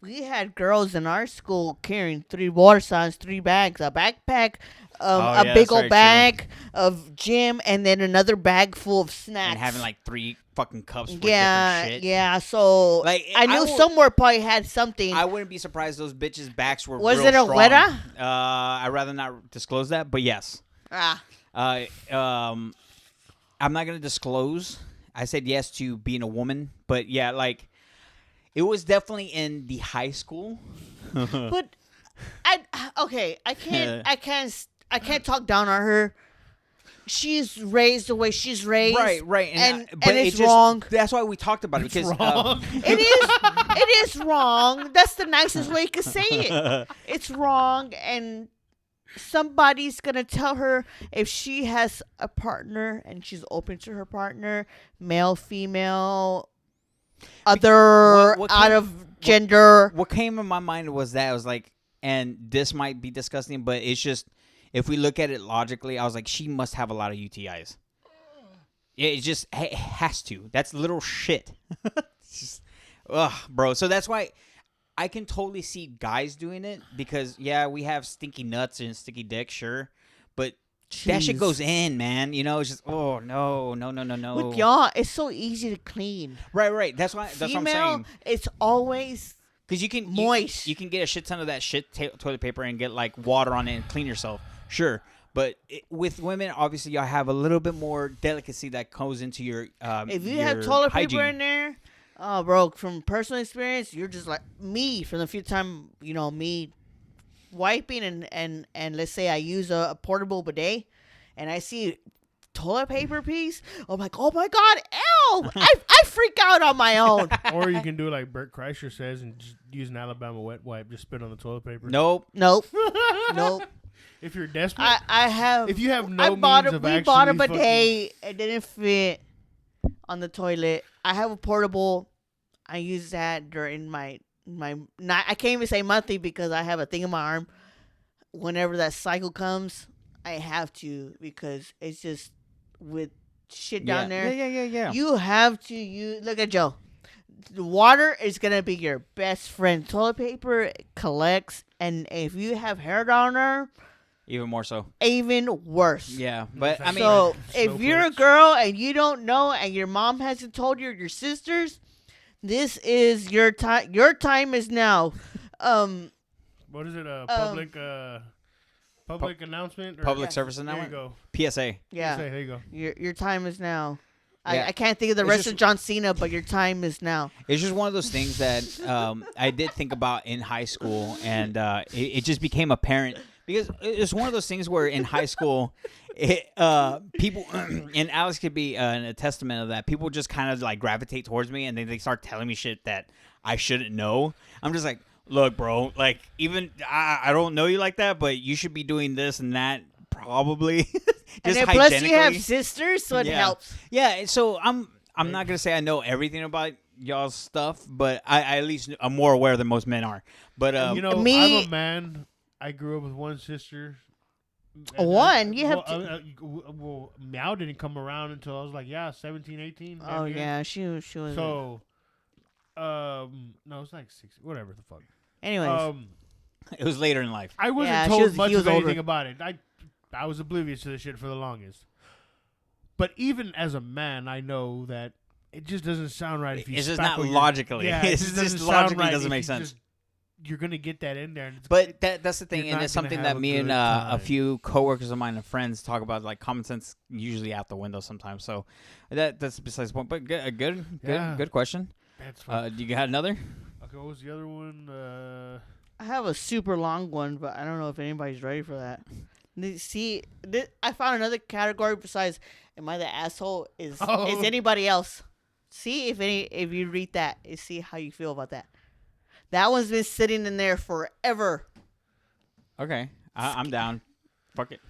we had girls in our school carrying 3 water signs, 3 bags, a backpack, Oh, a yeah, big that's old very bag of gym, and then another bag full of snacks. And having like 3 fucking cups for yeah, different shit. yeah. So Like, I knew somewhere probably had something. I wouldn't be surprised those bitches' backs were Was real it a strong. Weta? I'd rather not disclose that, but yes. Ah, I'm not gonna disclose. I said yes to being a woman, but yeah, like it was definitely in the high school. but I can't talk down on her. She's raised the way she's raised. Right, and but it's it just, wrong. That's why we talked about it because wrong. It is wrong. That's the nicest way you could say it. It's wrong, and somebody's gonna tell her if she has a partner and she's open to her partner, male, female, other what out came- of gender. what came in my mind was that I was like, and this might be disgusting, but it's just if we look at it logically, I was like, she must have a lot of UTIs. It just it has to. That's little shit. It's just, ugh, bro. So that's why I can totally see guys doing it because yeah, we have stinky nuts and sticky dick, sure, but that shit Jeez. goes in, man. It's just no. With y'all, it's so easy to clean. Right. That's what I'm Female, saying. it's always Because you can moist. You can get a shit ton of that shit toilet paper and get like water on it and clean yourself. Sure, but with women, obviously, y'all have a little bit more delicacy that goes into your. if you your have toilet hygiene. paper in there, oh, bro, from personal experience, you're just like me. From the few time, me wiping and let's say I use a portable bidet, and I see toilet paper piece, I'm like, oh my god, ew! I freak out on my own. Or you can do like Bert Kreischer says and just use an Alabama wet wipe, just spit on the toilet paper. Nope. Nope. If you're desperate, I have. if you have no I bought means a, of we actually bought a fucking- bidet. It didn't fit on the toilet. I have a portable. I use that during my not. I can't even say monthly because I have a thing in my arm. Whenever that cycle comes, I have to because it's just with shit down there. Yeah. You have to use. Look at Joe. The water is gonna be your best friend. Toilet paper collects, and if you have hair down there, Even more so. Even worse. Yeah, but I mean, So if you're a snowflakes. girl and you don't know, and your mom hasn't told you, or your sisters, this is your time. Your time is now. What is it? Public announcement? Or public Yeah. service There you announcement. go. PSA. Yeah, There you go. your time is now. Yeah. I can't think of the It's rest just- of John Cena, but your time is now. It's just one of those things that I did think about in high school, and it just became apparent because it's one of those things where in high school, people and Alex could be a testament of that. People just kind of like gravitate towards me, and then they start telling me shit that I shouldn't know. I'm just like, look, bro, like even I don't know you like that, but you should be doing this and that probably. And Just then plus you have hygienically. sisters, so it Yeah. helps. Yeah, so I'm not gonna say I know everything about y'all's stuff, but I at least I'm more aware than most men are. But You know, me- I'm a man. I grew up with one sister. One? You have well, Meow didn't come around until I was like, 17, 18. Oh damn near. yeah, she was. So, no, it's like 16. Whatever the fuck. Anyways, it was later in life. I wasn't Yeah, told much he was of anything older. about it. I was oblivious to this shit for the longest. But even as a man, I know that it just doesn't sound right if you. It's just not spackle your- logically. Yeah, it It's just just doesn't sound logically right doesn't if make you sense. just- you're gonna get that in there, and it's, But that's the thing, You're and not it's gonna something have that a me and good a time. few coworkers of mine and friends talk about. Like common sense, usually out the window sometimes. So that's besides the point. But good question. that's fine. Do you got another? Okay, what was the other one? I have a super long one, but I don't know if anybody's ready for that. See, I found another category besides "Am I the asshole?" Is anybody else? See if you read that, and see how you feel about that. That one's been sitting in there forever. Okay, I'm down. Fuck it.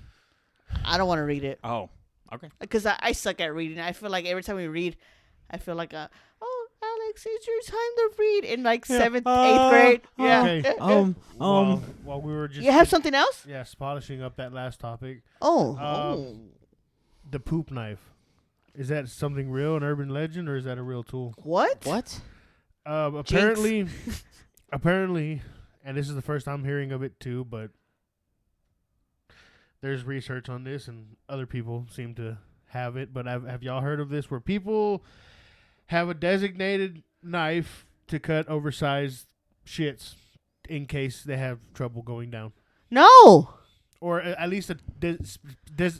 I don't want to read it Oh, okay. because I suck at reading. I feel like every time we read, I feel like oh Alex, it's your time to read in like 7th, 8th grade. Yeah. Okay. While we were just You have something else? polishing up that last topic, Oh. the poop knife. Is that something real, an urban legend, or is that a real tool? What? What? Apparently, and this is the first I'm hearing of it too, but there's research on this, and other people seem to have it. But have y'all heard of this, where people have a designated knife to cut oversized shits in case they have trouble going down, No. or at least a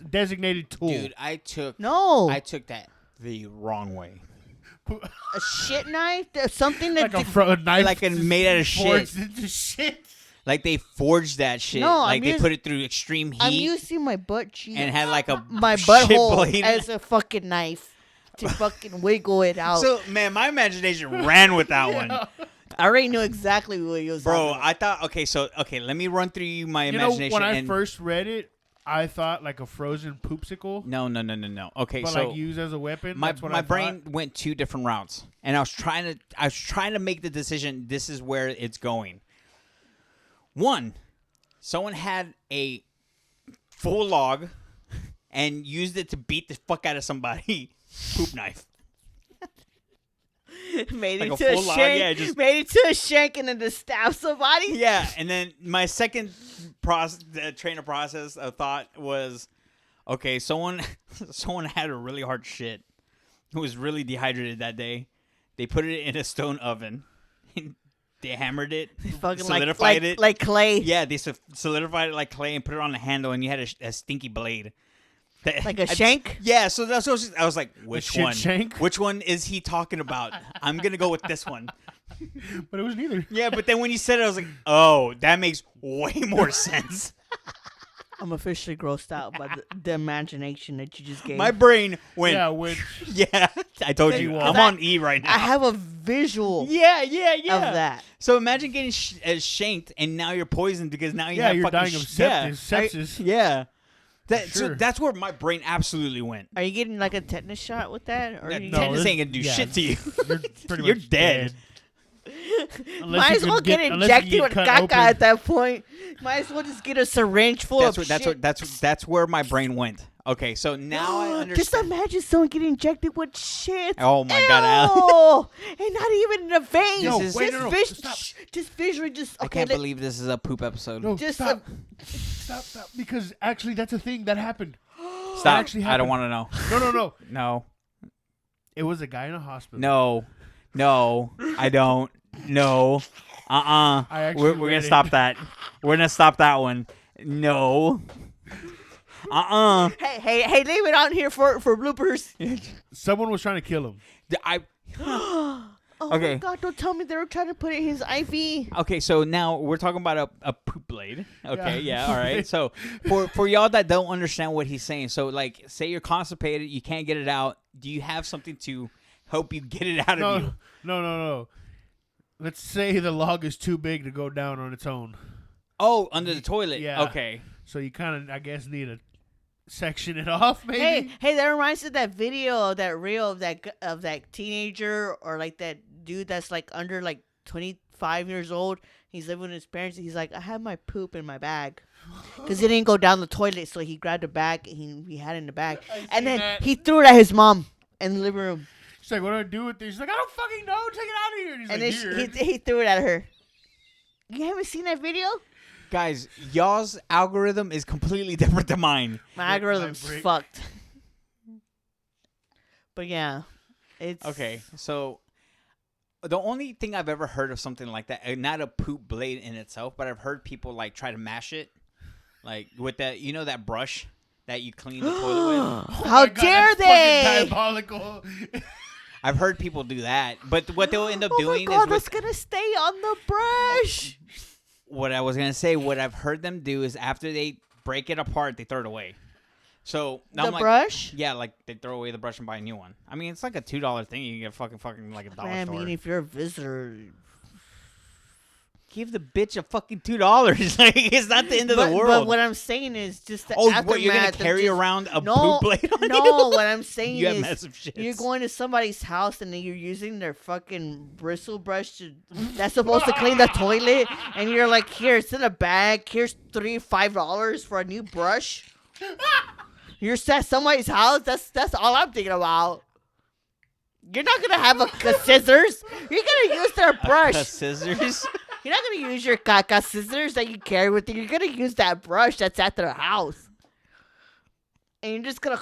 designated tool? Dude, I took that the wrong way. A shit knife? Something that like a knife, Like made out of shit. forged into shit. Like they forged that shit. No, like I'm they used- put it through extreme heat I'm using my butt cheek and had like a my shit butthole blade. as a fucking knife to fucking wiggle it out. So man, my imagination ran with that one. I already knew exactly what he was Bro, talking about. I thought let me run through you my You know, imagination. when I and first read it, I thought like a frozen poopsicle, no. Okay, but so like used as a weapon. my That's what my I brain thought. went two different routes, and I was trying to make the decision. This is where it's going. One, someone had a full log and used it to beat the fuck out of somebody. Poop knife. made like it a to a full log, shank. yeah, just- Made it to a shank and then to stab somebody. Yeah, and then my second train of process of thought was, okay, someone had a really hard shit, who was really dehydrated that day. They put it in a stone oven. They hammered it, Fucking solidified it. like clay. Yeah, they solidified it like clay and put it on a handle, and you had a stinky blade. Like a shank? Yeah, so that's what I was like, which shit one? shank? Which one is he talking about? I'm gonna go with this one. But it was neither. Yeah, but then when you said it, I was like, oh, that makes way more sense. I'm officially grossed out by the imagination that you just gave. My brain went. Yeah, which Yeah, I told you. I'm on E right now. I have a visual yeah. of that. So imagine getting shanked and now you're poisoned because now you have you're fucking dying of sepsis. Yeah. So Sure. that's where my brain absolutely went. Are you getting like a tetanus shot with that? Or are you No, Tetanus this- ain't gonna do yeah. shit to you. You're pretty You're much dead. Unless Might you as could well get unless you injected with cut caca open. at that point. Might as well just get a syringe full of shit. That's where my brain went. Okay, so now I understand. Just imagine someone getting injected with shit. Oh my God, Ew. And not even in the veins. No, just, wait, no, vis- stop. just visually, just I okay. can't believe this is a poop episode. No, just stop. Stop. Because actually, that's a thing that happened. Stop. Actually I don't happened. want to know. No. No. It was a guy in a hospital. No, I don't. No. We're gonna stop that. We're gonna stop that one. No. Hey, leave it on here for bloopers. Someone was trying to kill him. Oh Okay. my God! Don't tell me they were trying to put it in his IV. Okay, so now we're talking about a poop blade. Okay, Yeah. all right. So for y'all that don't understand what he's saying, so like, say you're constipated, you can't get it out. Do you have something to help you get it out of you? No. Let's say the log is too big to go down on its own. Oh, under the toilet. Yeah. Okay. So you kind of, I guess, need to section it off, maybe. Hey, that reminds me of that video, that reel of that teenager or like that dude that's like under like 25 years old. He's living with his parents. He's like, I have my poop in my bag because it didn't go down the toilet. So he grabbed a bag and he had it in the bag, and then he threw it at his mom in the living room. She's like, what do I do with this? She's like, I don't fucking know. Take it out of here. And he's And like, then he threw it at her. You haven't seen that video? Guys, y'all's algorithm is completely different than mine. My algorithm's fucked. But yeah, it's Okay, so the only thing I've ever heard of something like that, not a poop blade in itself, but I've heard people like try to mash it, like with that, that brush that you clean the toilet with. How dare they? Diabolical. I've heard people do that, but what they'll end up Oh doing my God, is that's gonna stay on the brush. what I was gonna say. What I've heard them do is after they break it apart, they throw it away. So The brush? Yeah, like they throw away the brush and buy a new one. I mean, it's like a $2 thing. You can get fucking like a dollar I store. mean, if you're a visitor, Give the bitch a fucking $2. Like, it's not the end of the world. But what I'm saying is just the aftermath. What, you're gonna of carry just- around a no, poop blade on you? No, what I'm saying You have is massive shits. you're going to somebody's house and then you're using their fucking bristle brush that's supposed to clean the toilet, and you're like, here, it's in a bag. Here's $5 for a new brush. You're at somebody's house. That's all I'm thinking about. You're not gonna have a scissors. You're gonna use their brush. Scissors? You're not gonna use your caca scissors that you carry with you. You're gonna use that brush that's at their house, and you're just gonna.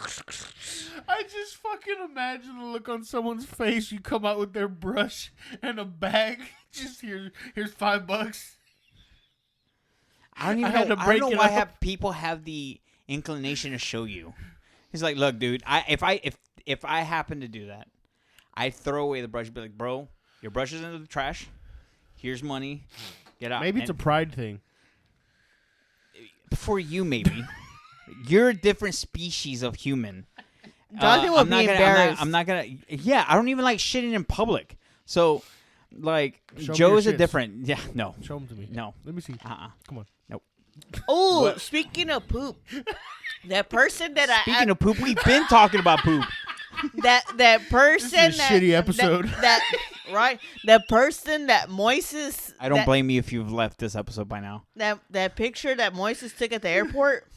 I just fucking imagine the look on someone's face. You come out with their brush and a bag. Just here's $5. I don't even I had know. to I break don't know it why up. people have the inclination to show you. He's like, look, dude. If I happen to do that, I throw away the brush. Be like, bro, your brush is in the trash. Here's money. Get out. Maybe it's a pride thing. For you, maybe. You're a different species of human. Jonathan will be embarrassed. I'm not gonna. Yeah, I don't even like shitting in public. So, like, Show me Joe your is a shits. different. Yeah, no, Show them to me. no. Let me see. Come on. Nope. Oh, What? speaking of poop, that person that Speaking of poop, we've been talking about poop. that person This is a that shitty episode. That right, that person that Moises. I don't that, blame you if you've left this episode by now. that picture that Moises took at the airport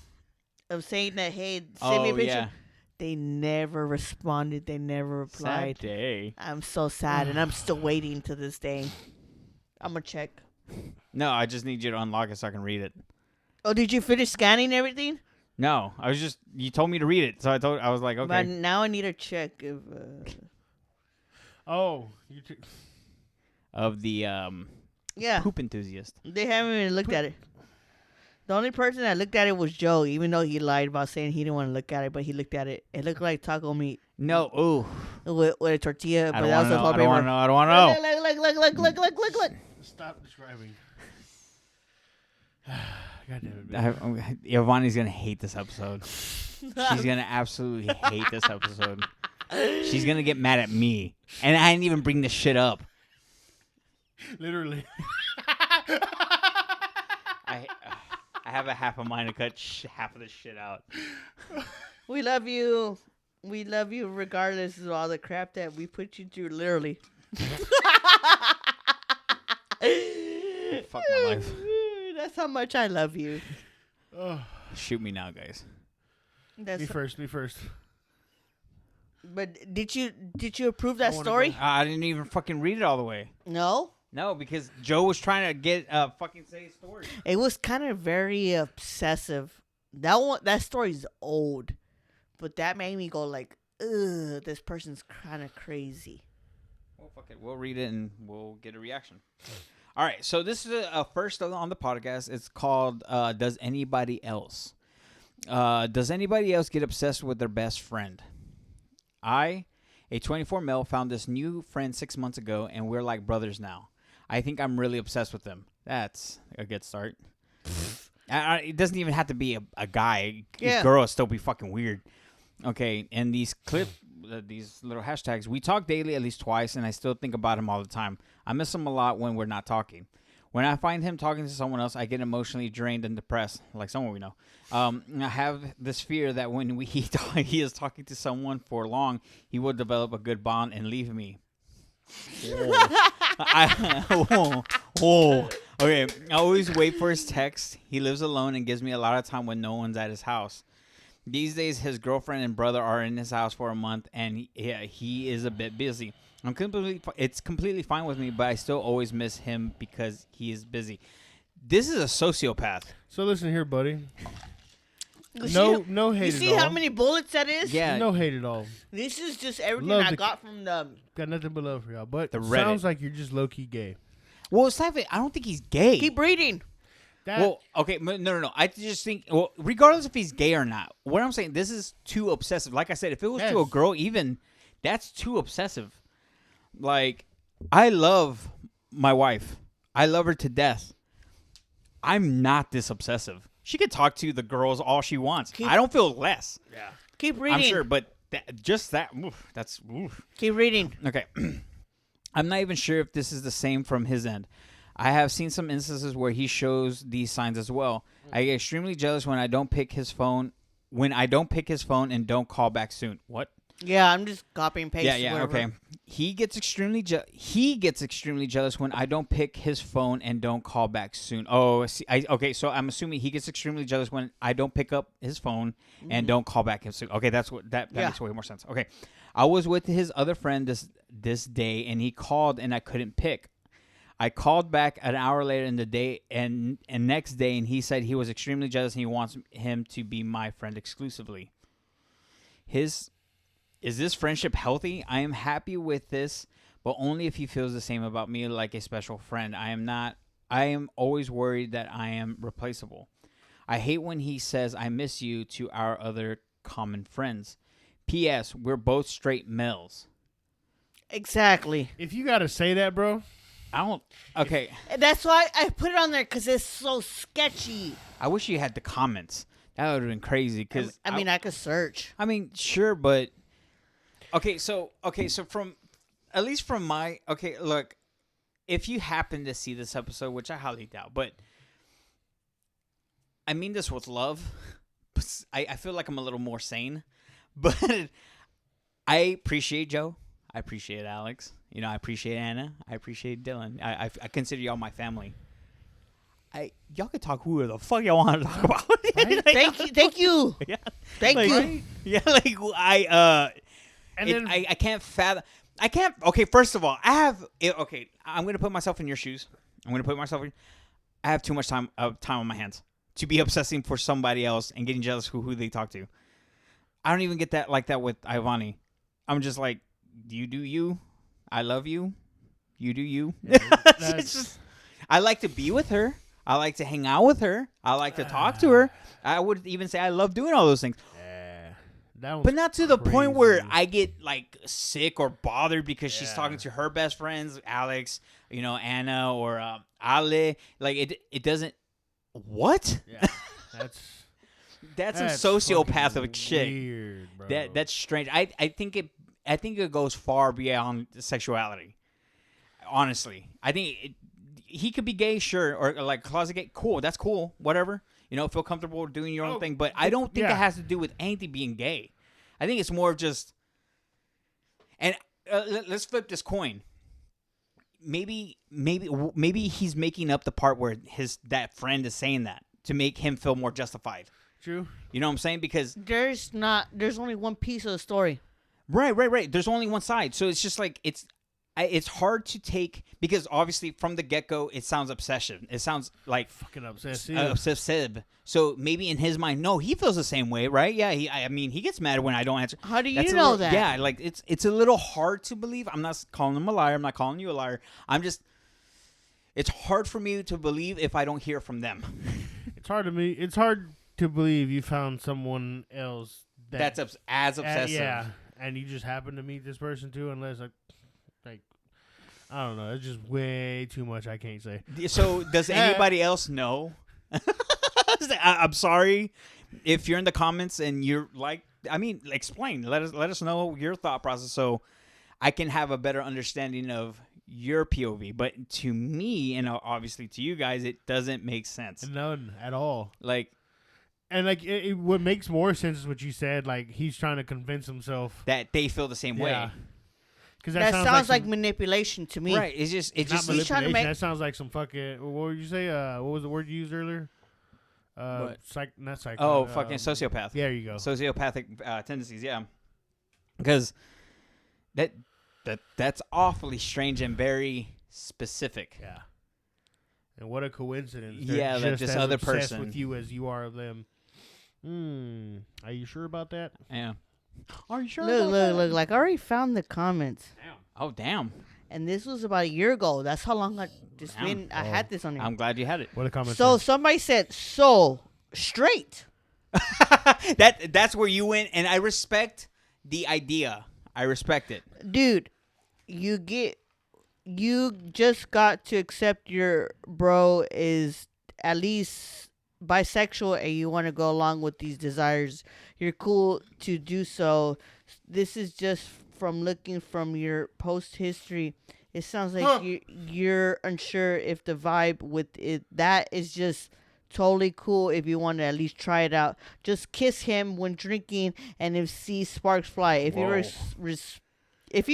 of saying that, hey, send me a picture. Yeah. They never responded. They never replied. Sad day. I'm so sad, and I'm still waiting to this day. I'm gonna check. No, I just need you to unlock it so I can read it. Oh, did you finish scanning everything? No, you told me to read it, so I was like, okay. But now I need to check if. Oh, Of the Yeah, poop enthusiast. they haven't even looked at it. The only person that looked at it was Joe, even though he lied about saying he didn't want to look at it, but he looked at it. It looked like taco meat No, ooh. with a tortilla, I but don't that was want to a know. whole I don't want to know. I don't want to know. Look. stop describing. God damn it. Ivani's gonna hate this episode. She's gonna absolutely hate this episode. She's gonna get mad at me, and I didn't even bring this shit up. Literally. I have a half a mind to cut half of this shit out. We love you. We love you regardless of all the crap that we put you through, literally. Fuck my life. That's how much I love you. Oh, Shoot me now, guys. That's me first. But did you approve that I wanna story? go. I didn't even fucking read it all the way. No. No, because Joe was trying to get fucking say a story. It was kind of very obsessive. That story's old, but that made me go like, ugh, this person's kind of crazy. Well, fuck it. We'll read it and we'll get a reaction. All right. So this is a first on the podcast. It's called Does Anybody Else? Does anybody else get obsessed with their best friend? I, a 24 male, found this new friend 6 months ago, and we're like brothers now. I think I'm really obsessed with him. That's a good start. It doesn't even have to be a guy. Yeah. A girl would still be fucking weird. Okay, and these these little hashtags, we talk daily at least twice, and I still think about him all the time. I miss him a lot when we're not talking. When I find him talking to someone else, I get emotionally drained and depressed, like someone we know. I have this fear that when he is talking to someone for long, he will develop a good bond and leave me. Okay, I always wait for his text. He lives alone and gives me a lot of time when no one's at his house. These days, his girlfriend and brother are in his house for a month, and he is a bit busy. It's completely fine with me, but I still always miss him because he is busy. This is a sociopath. So listen here, buddy. No hate at all. You see how many bullets that is? Yeah. No hate at all. This is just everything Love I the- got from the... Got nothing but love for y'all. But The it Reddit. sounds like you're just low-key gay. Well, it's not even, I don't think he's gay. Keep reading. That, Well, okay, no. I just think, well, regardless if he's gay or not, what I'm saying, this is too obsessive. Like I said, if it was to a Yes. girl, even, that's too obsessive. Like, I love my wife. I love her to death. I'm not this obsessive. She could talk to the girls all she wants. I don't feel less. yeah. Keep reading. I'm sure, but that's oof. Keep reading. Okay. I'm not even sure if this is the same from his end. I have seen some instances where he shows these signs as well. I get extremely jealous when I don't pick his phone. When I don't pick his phone and don't call back soon. What? Yeah, I'm just copy and paste. Yeah, whatever. okay. He gets extremely jealous when I don't pick his phone and don't call back soon. Oh, okay. So I'm assuming he gets extremely jealous when I don't pick up his phone and don't call back him soon. Okay, that's what that makes way more sense. Okay, I was with his other friend this day, and he called and I couldn't pick. I called back an hour later in the day and next day, and he said he was extremely jealous and he wants him to be my friend exclusively. Is this friendship healthy? I am happy with this, but only if he feels the same about me like a special friend. I am always worried that I am replaceable. I hate when he says I miss you to our other common friends. P.S. We're both straight males. Exactly. If you got to say that, bro. Okay. That's why I put it on there, because it's so sketchy. I wish you had the comments. That would have been crazy. Cause I mean, I could search. I mean, sure, but okay. So from at least from my look, if you happen to see this episode, which I highly doubt, but I mean this with love. I feel like I'm a little more sane, but I appreciate Joe. I appreciate Alex. You know, I appreciate Anna. I appreciate Dylan. I consider y'all my family. Y'all can talk who the fuck y'all want to talk about. Right? Thank you. Yeah. Thank Like, you. Yeah, like I can't fathom. I can't. Okay, first of all, okay, I'm gonna put myself in your shoes. I have too much time on my hands to be obsessing for somebody else and getting jealous who they talk to. I don't even get that like that with Ivani. I'm just like, you do you. I love you. You do you. Yeah, It's just, I like to be with her. I like to hang out with her. I like to talk to her. I would even say I love doing all those things. That But not to the point where crazy. I get like sick or bothered because she's talking to her best friends, Alex, Anna or Ale. Like it doesn't. What? Yeah, That's some that's sociopathic fucking shit. Weird, bro. That's strange. I think it goes far beyond sexuality. Honestly, I think he could be gay, sure, or like closet gay. Cool, that's cool. Whatever. Feel comfortable doing your own thing. But I don't think it has to do with anything being gay. I think it's more of just. And let's flip this coin. Maybe he's making up the part where that friend is saying that to make him feel more justified. True. You know what I'm saying? Because There's only one piece of the story. right. There's only one side, so it's just like it's hard to take because obviously from the get-go it sounds obsession. It sounds like fucking obsessive. Obsessive. So maybe in his mind, no, he feels the same way, right? Yeah, I mean, he gets mad when I don't answer. How do you know that? Yeah, like it's a little hard to believe. I'm not calling him a liar. I'm not calling you a liar. It's hard for me to believe if I don't hear from them. It's hard to believe you found someone else that's as obsessive. Yeah, and you just happen to meet this person too, unless like I don't know. It's just way too much. I can't say. So does anybody else know? I'm sorry if you're in the comments and you're like, I mean, explain. Let us know your thought process so I can have a better understanding of your POV. But to me, and obviously to you guys, it doesn't make sense. None at all. Like, and like what makes more sense is what you said. Like he's trying to convince himself that they feel the same way. Because that sounds like manipulation to me. Right? It's just he's trying to make. That sounds like some fucking. What would you say? What was the word you used earlier? Not psycho. Oh, fucking sociopath. There you go. Sociopathic tendencies. Yeah. Because that's awfully strange and very specific. Yeah. And what a coincidence. Yeah, that this other person with you as you are of them. Are you sure about that? Yeah. Are you sure? Look! Like I already found the comments. Damn. Oh, damn! And this was about a year ago. That's how long I had this on here. I'm glad you had it. What a comment. So somebody said so straight. That's where you went, and I respect the idea. I respect it, dude. You just got to accept your bro is at least bisexual and you want to go along with these desires. You're cool to do so. This is just from looking from your post history. It sounds like you're unsure if the vibe with it. That is just totally cool if you want to at least try it out. Just kiss him when drinking and if see sparks fly. If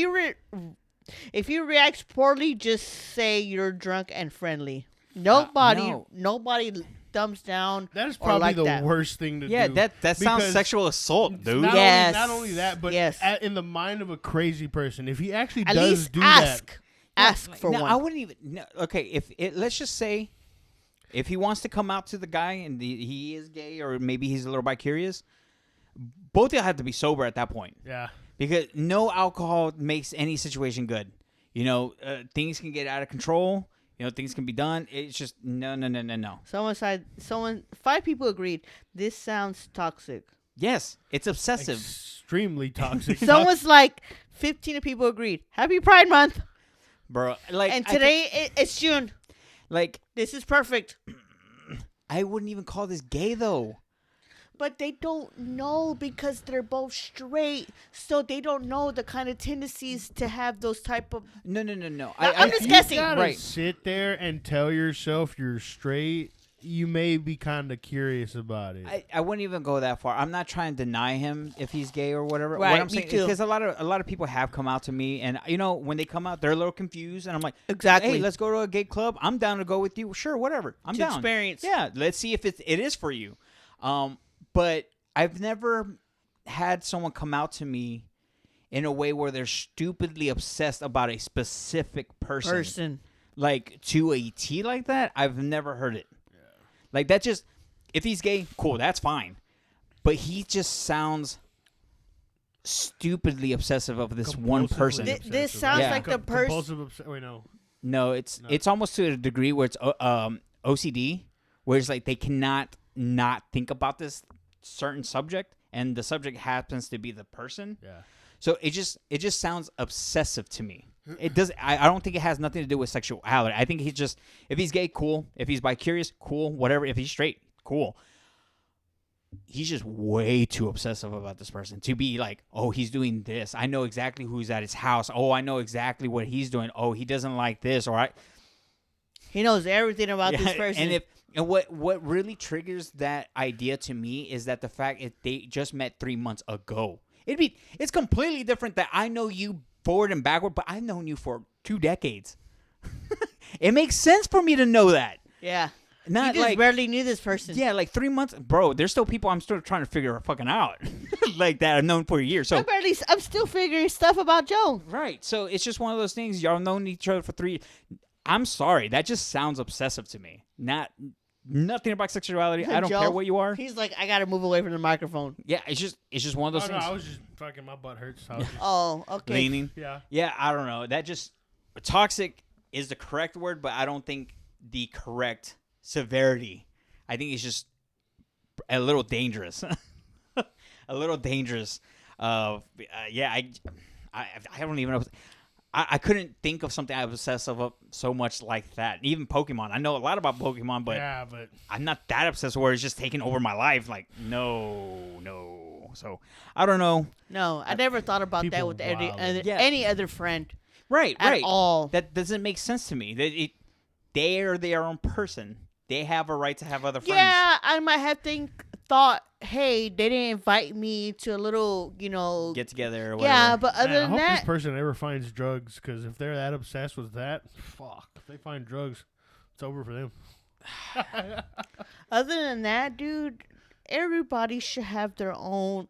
you react poorly, just say you're drunk and friendly. Nobody thumbs down. That is probably the worst thing to do. Yeah, that sounds sexual assault, dude. Not only that, but in the mind of a crazy person, if he actually at does least do ask for one. I wouldn't even. No, okay, let's just say, if he wants to come out to the guy and he is gay or maybe he's a little bi-curious, both of you have to be sober at that point. Yeah. Because no alcohol makes any situation good. You know, things can get out of control. You know, things can be done. It's just no. Five people agreed. This sounds toxic. Yes, it's obsessive. Extremely toxic. Someone's like, 15 people agreed. Happy Pride Month. Bro, like, and today it's June. Like, this is perfect. I wouldn't even call this gay though. But they don't know because they're both straight, so they don't know the kind of tendencies to have those type of. No. I'm just guessing. You gotta sit there and tell yourself you're straight. You may be kind of curious about it. I wouldn't even go that far. I'm not trying to deny him if he's gay or whatever. Right, what I'm saying too. Because a lot of people have come out to me, and you know when they come out, they're a little confused, and I'm like, exactly. Hey, let's go to a gay club. I'm down to go with you. Sure, whatever. I'm down. Experience. Yeah, let's see if it is for you. But I've never had someone come out to me in a way where they're stupidly obsessed about a specific person. Like to a T like that. I've never heard it. Yeah. Like that just, if he's gay, cool, that's fine. But he just sounds stupidly obsessive of this one person. This sounds like the person. No, it's almost to a degree where it's OCD, where it's like they cannot not think about this certain subject, and the subject happens to be the person. Yeah. So it just sounds obsessive to me. It does. I don't think it has nothing to do with sexuality. I think he's just, if he's gay, cool. If he's bi-curious, cool. Whatever. If he's straight, cool. He's just way too obsessive about this person to be like, oh, he's doing this. I know exactly who's at his house. Oh, I know exactly what he's doing. Oh, he doesn't like this. Or he knows everything about this person. And what really triggers that idea to me is that the fact that they just met 3 months ago. It's completely different that I know you forward and backward, but I've known you for 2 decades. It makes sense for me to know that. Yeah. Not You just like barely knew this person. yeah, like 3 months, bro. There's still people I'm still trying to figure fucking out, like that I've known for a year. So I'm still figuring stuff about Joe. right, so it's just one of those things. Y'all known each other for 3. I'm sorry, that just sounds obsessive to me. Nothing about sexuality. I don't Joe, care what you are. He's like, I gotta move away from the microphone. Yeah, it's just one of those No, things. I was just fucking my butt hurts. I was just, Oh, okay. Leaning. yeah. Yeah, I don't know. That just toxic is the correct word, but I don't think the correct severity. I think it's just a little dangerous. A little dangerous. Yeah, I don't even know. I couldn't think of something I was obsessed of so much like that. Even Pokemon. I know a lot about Pokemon, but Yeah, but I'm not that obsessed where it's just taking over my life. Like, no. So, I don't know. No, I never thought about that People with any wild. any other friend Right. at all. That doesn't make sense to me. They are their own person. They have a right to have other friends. Yeah, I might have thought, hey, they didn't invite me to a little, Get together or whatever. yeah, but other man, I than hope this that, person never finds drugs, because if they're that obsessed with that, fuck. If they find drugs, it's over for them. other than that, dude, everybody should have their own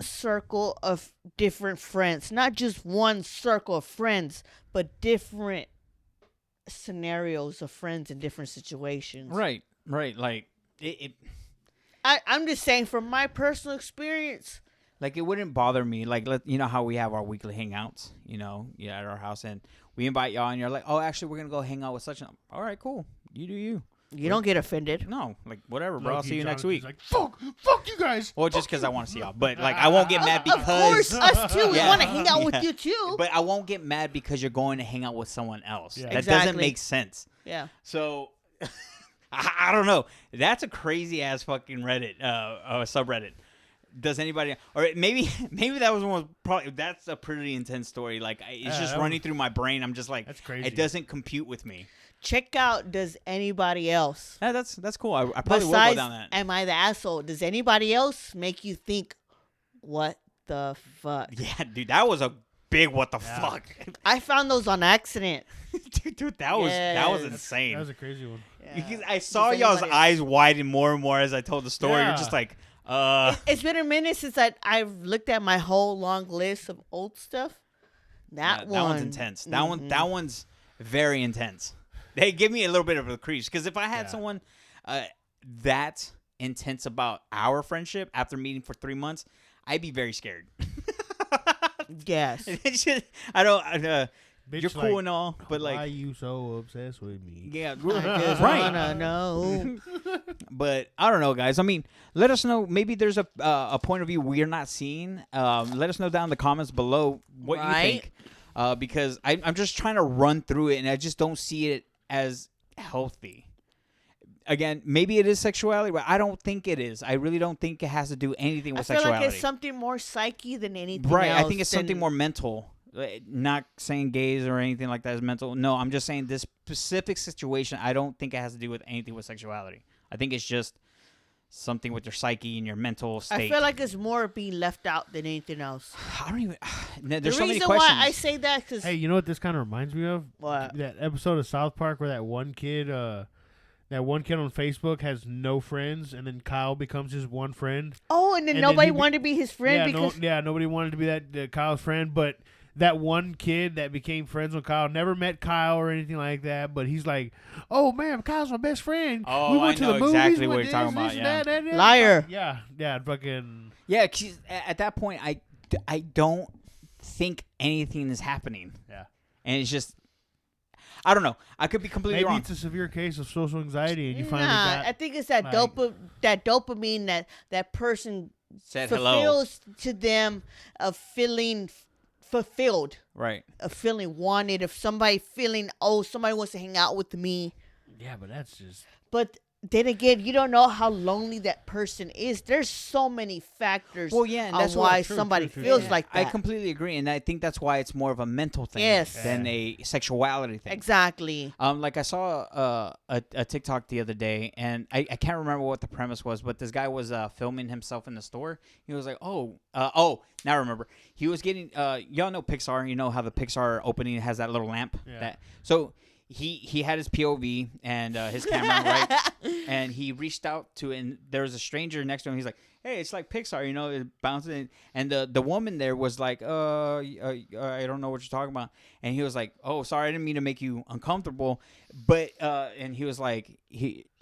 circle of different friends, not just one circle of friends, but different scenarios of friends in different situations. Right. Like I'm just saying from my personal experience. like it wouldn't bother me. Like you know how we have our weekly hangouts, at our house, and we invite y'all, and you're like, oh, actually, we're gonna go hang out with such and. All right, cool. You do you. You don't get offended. No, like whatever, bro. I'll Low-key, see you next Jonathan's week. Like, fuck you guys. Well, just because I want to see y'all, but like I won't get mad because. Of course, us too. We Yeah. want to hang out with Yeah. you too. But I won't get mad because you're going to hang out with someone else. Yeah. That Exactly. doesn't make sense. Yeah. So I don't know. That's a crazy ass fucking Reddit, subreddit. Does anybody, or maybe that was one probably that's a pretty intense story. Like it's just that running was- through my brain. I'm just like, That's crazy. It doesn't compute with me. Check out. Does anybody else? Yeah, that's cool. I probably will go Besides, down that. am I the asshole? Does anybody else make you think, what the fuck? Yeah, dude, that was a big what the Yeah. fuck, I found those on accident. dude. That was Yes. insane. That was a crazy one. Because I saw Does y'all's anybody- eyes widen more and more as I told the story. Yeah. You're just like, It's been a minute since I've looked at my whole long list of old stuff. That one's intense. That one's very intense. They give me a little bit of a crease because if I had Yeah. someone that intense about our friendship after meeting for 3 months, I'd be very scared. Yes. It's just- I don't. Bitch, You're cool like, and all, but why like, you so obsessed with me? yeah, I just right. wanna know. But I don't know, guys. I mean, let us know. Maybe there's a point of view we're not seeing. Let us know down in the comments below what you Right. think. Because I'm just trying to run through it, and I just don't see it as healthy. Again, maybe it is sexuality, but I don't think it is. I really don't think it has to do anything I with feel sexuality. like it's something more psyche than anything Right. else. I think it's something more mental. Not saying gays or anything like that is mental. No, I'm just saying this specific situation, I don't think it has to do with anything with sexuality. I think it's just something with your psyche and your mental state. I feel like it's more being left out than anything else. I don't even. There's The so many reason questions. why I say that because Hey, you know what this kind of reminds me of? what? That episode of South Park where that one kid on Facebook has no friends, and then Kyle becomes his one friend. Oh, and then And then nobody he wanted to be his friend because nobody wanted to be that Kyle's friend, but that one kid that became friends with Kyle never met Kyle or anything like that, but he's like, "Oh man, Kyle's my best friend. Oh, we went I to know the movies, exactly we what went you're talking this, about, that, that." Liar. Yeah, fucking. Yeah, 'cause at that point, I don't think anything is happening. Yeah. And it's just, I don't know. I could be completely Maybe wrong. it's a severe case of social anxiety, and you finally nah, got. I think it's that like- dopamine that person Said hello. fulfills to them of feeling fulfilled, Right. of feeling wanted, of somebody feeling, oh, somebody wants to hang out with me. Yeah, but that's just. But then again, you don't know how lonely that person is. There's so many factors Well, yeah, and on that's what- why true, somebody true. feels Yeah, like I that. completely agree, and I think that's why it's more of a mental thing Yes. than a sexuality thing. Exactly. Like I saw a TikTok the other day, and I can't remember what the premise was, but this guy was filming himself in the store. He was like, now I remember. He was getting, y'all know Pixar. You know how the Pixar opening has that little lamp. Yeah. So he had his POV and his camera, right? And he reached out to, and there was a stranger next to him. He's like, "Hey, it's like Pixar, you know, it bounces." And the woman there was like, I don't know what you're talking about." And he was like, "Oh, sorry, I didn't mean to make you uncomfortable." But and he was like,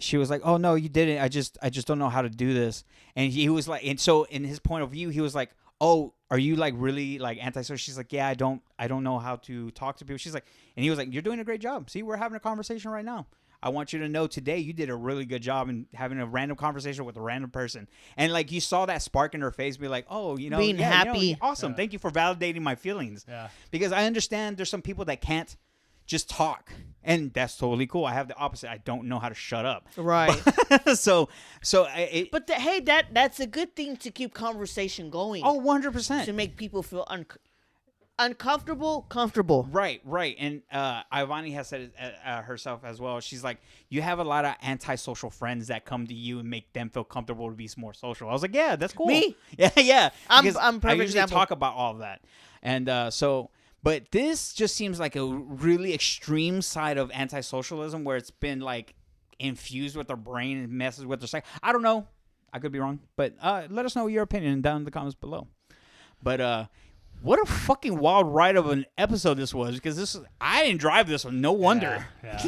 she was like, "Oh no, you didn't. I just don't know how to do this." And he was like, and so in his point of view, he was like, "Oh, are you like really like antisocial?" She's like, "Yeah, I don't know how to talk to people." She's like, and he was like, "You're doing a great job. See, we're having a conversation right now. I want you to know today you did a really good job in having a random conversation with a random person." And like you saw that spark in her face, be like, "Oh, you know, being happy, you know, awesome. Thank you for validating my feelings." Yeah. Because I understand there's some people that can't just talk, and that's totally cool. I have the opposite. I don't know how to shut up. Right. But hey, that's a good thing to keep conversation going. Oh, 100%. To make people feel uncomfortable, comfortable. Right. And Ivani has said it herself as well. She's like, you have a lot of antisocial friends that come to you and make them feel comfortable to be more social. I was like, yeah, that's cool. Me? Yeah. I'm Because perfect I usually example. talk about all of that. And but this just seems like a really extreme side of antisocialism where it's been like infused with their brain and messes with their psyche. I don't know. I could be wrong. But let us know your opinion down in the comments below. But what a fucking wild ride of an episode this was, because I didn't drive this one. No wonder. Yeah.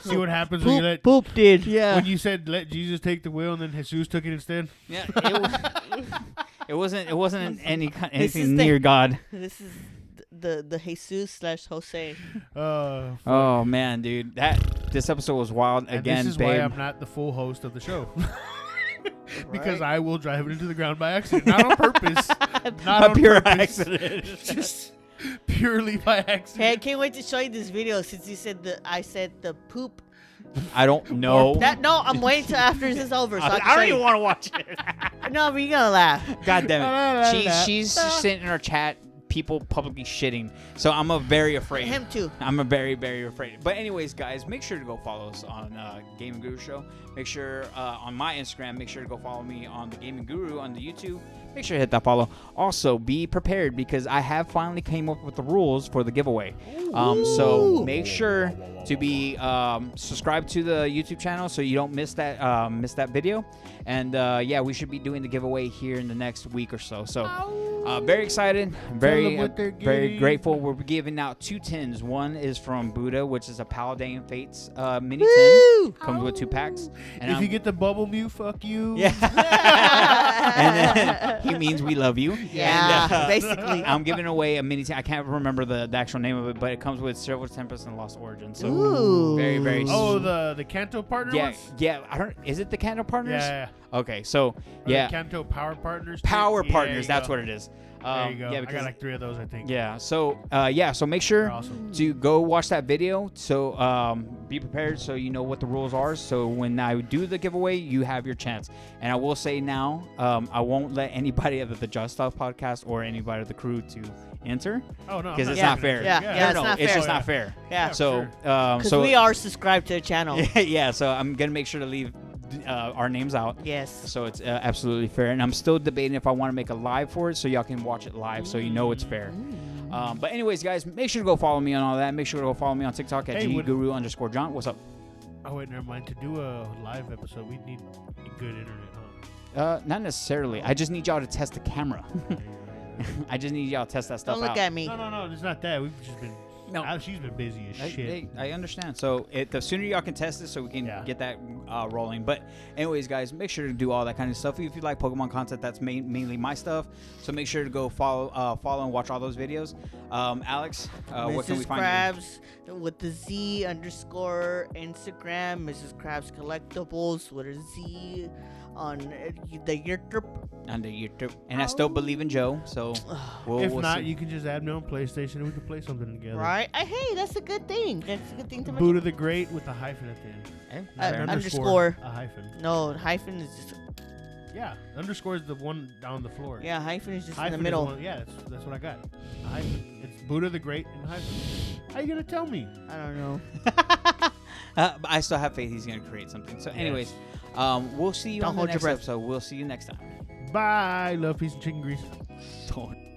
See what happens when you let Poop did. Yeah. when you said let Jesus take the wheel and then Jesus took it instead. Yeah. It wasn't anything is near God. This is the Jesus / Jose. Oh man, dude, this episode was wild and again. this is babe. why I'm not the full host of the show. Because I will drive it into the ground by accident, not on purpose. Not a on pure purpose. accident. Just purely by accident. Hey, I can't wait to show you this video since you said I said the poop. I don't know. No, I'm waiting till after this is over. So I I don't even want to watch it. No, but you're gonna laugh. God damn it. She's sitting in our chat, people publicly shitting. So I'm very afraid. Him too. I'm a very, very afraid. But anyways, guys, make sure to go follow us on Gaming Guru Show. Make sure on my Instagram, make sure to go follow me on the Gaming Guru on the YouTube. Make sure to hit that follow. Also, be prepared because I have finally came up with the rules for the giveaway. So make sure to be subscribed to the YouTube channel so you don't miss that video. And yeah, we should be doing the giveaway here in the next week or so. So very excited, very grateful. We're giving out 2 tins. One is from Buddha, which is a Paladin Fates mini tin. Comes with 2 packs. And if you get the bubble mute, fuck you. Yeah. And then he means we love you. Yeah, And, basically. I'm giving away a mini tin. I can't remember the actual name of it, but it comes with Silver Tempest and Lost Origin. So Ooh. very Oh, the Kanto partner yeah, ones? yeah. I don't. Is it the Kanto Partners? Yeah. Okay, so Or yeah, the Kanto Power Partners. Power Yeah, Partners. there you That's go. what it is. There you go. Yeah, I because got like 3 of those, I think. yeah. So so make sure They're awesome. to go watch that video. So be prepared so you know what the rules are. So when I do the giveaway, you have your chance. And I will say now, I won't let anybody of the Just Stuff podcast or anybody of the crew to enter Oh no, because I'm it's not not gonna fair. do Yeah, it. yeah, no, not it's fair. just not fair. Yeah. So Because so we are subscribed to the channel. yeah. So I'm gonna make sure to leave our names out. Yes. So it's absolutely fair. And I'm still debating if I want to make a live for it so y'all can watch it live so you know it's fair. But anyways, guys, make sure to go follow me on all that. Make sure to go follow me on TikTok at Hey, gguru_John. What's up? Oh wait, never mind. To do a live episode, we need good internet, huh? Not necessarily. I just need y'all to test the camera. I just need y'all to test that stuff Don't look out. at me. No, it's not that. We've just been. No. She's been busy as shit. I understand. So the sooner y'all can test it so we can get that rolling. But anyways, guys, make sure to do all that kind of stuff. If you like Pokemon content, that's mainly my stuff. So make sure to go follow and watch all those videos. Alex, what can we Mrs. find? Krabs with the Z _Instagram. Mrs. Krabs Collectibles with a Z on the YouTube. On the YouTube. And I still believe in Joe. So If we'll not, see. you can just add me on PlayStation and we can play something together. Right? Hey, that's a good thing. That's a good thing to mention. Buddha the Great with a hyphen at the end. Not an underscore. A hyphen. No, hyphen is just. Yeah, underscore is the one down the floor. Yeah, hyphen is just Hyphen in is the middle. one, yeah, that's what I got. A hyphen. It's Buddha the Great and hyphen. How you gonna tell me? I don't know. But I still have faith he's going to create something. So anyways, we'll see you Don't on the hold your next breath. episode. We'll see you next time. Bye. Love, peace, and chicken grease. Don't.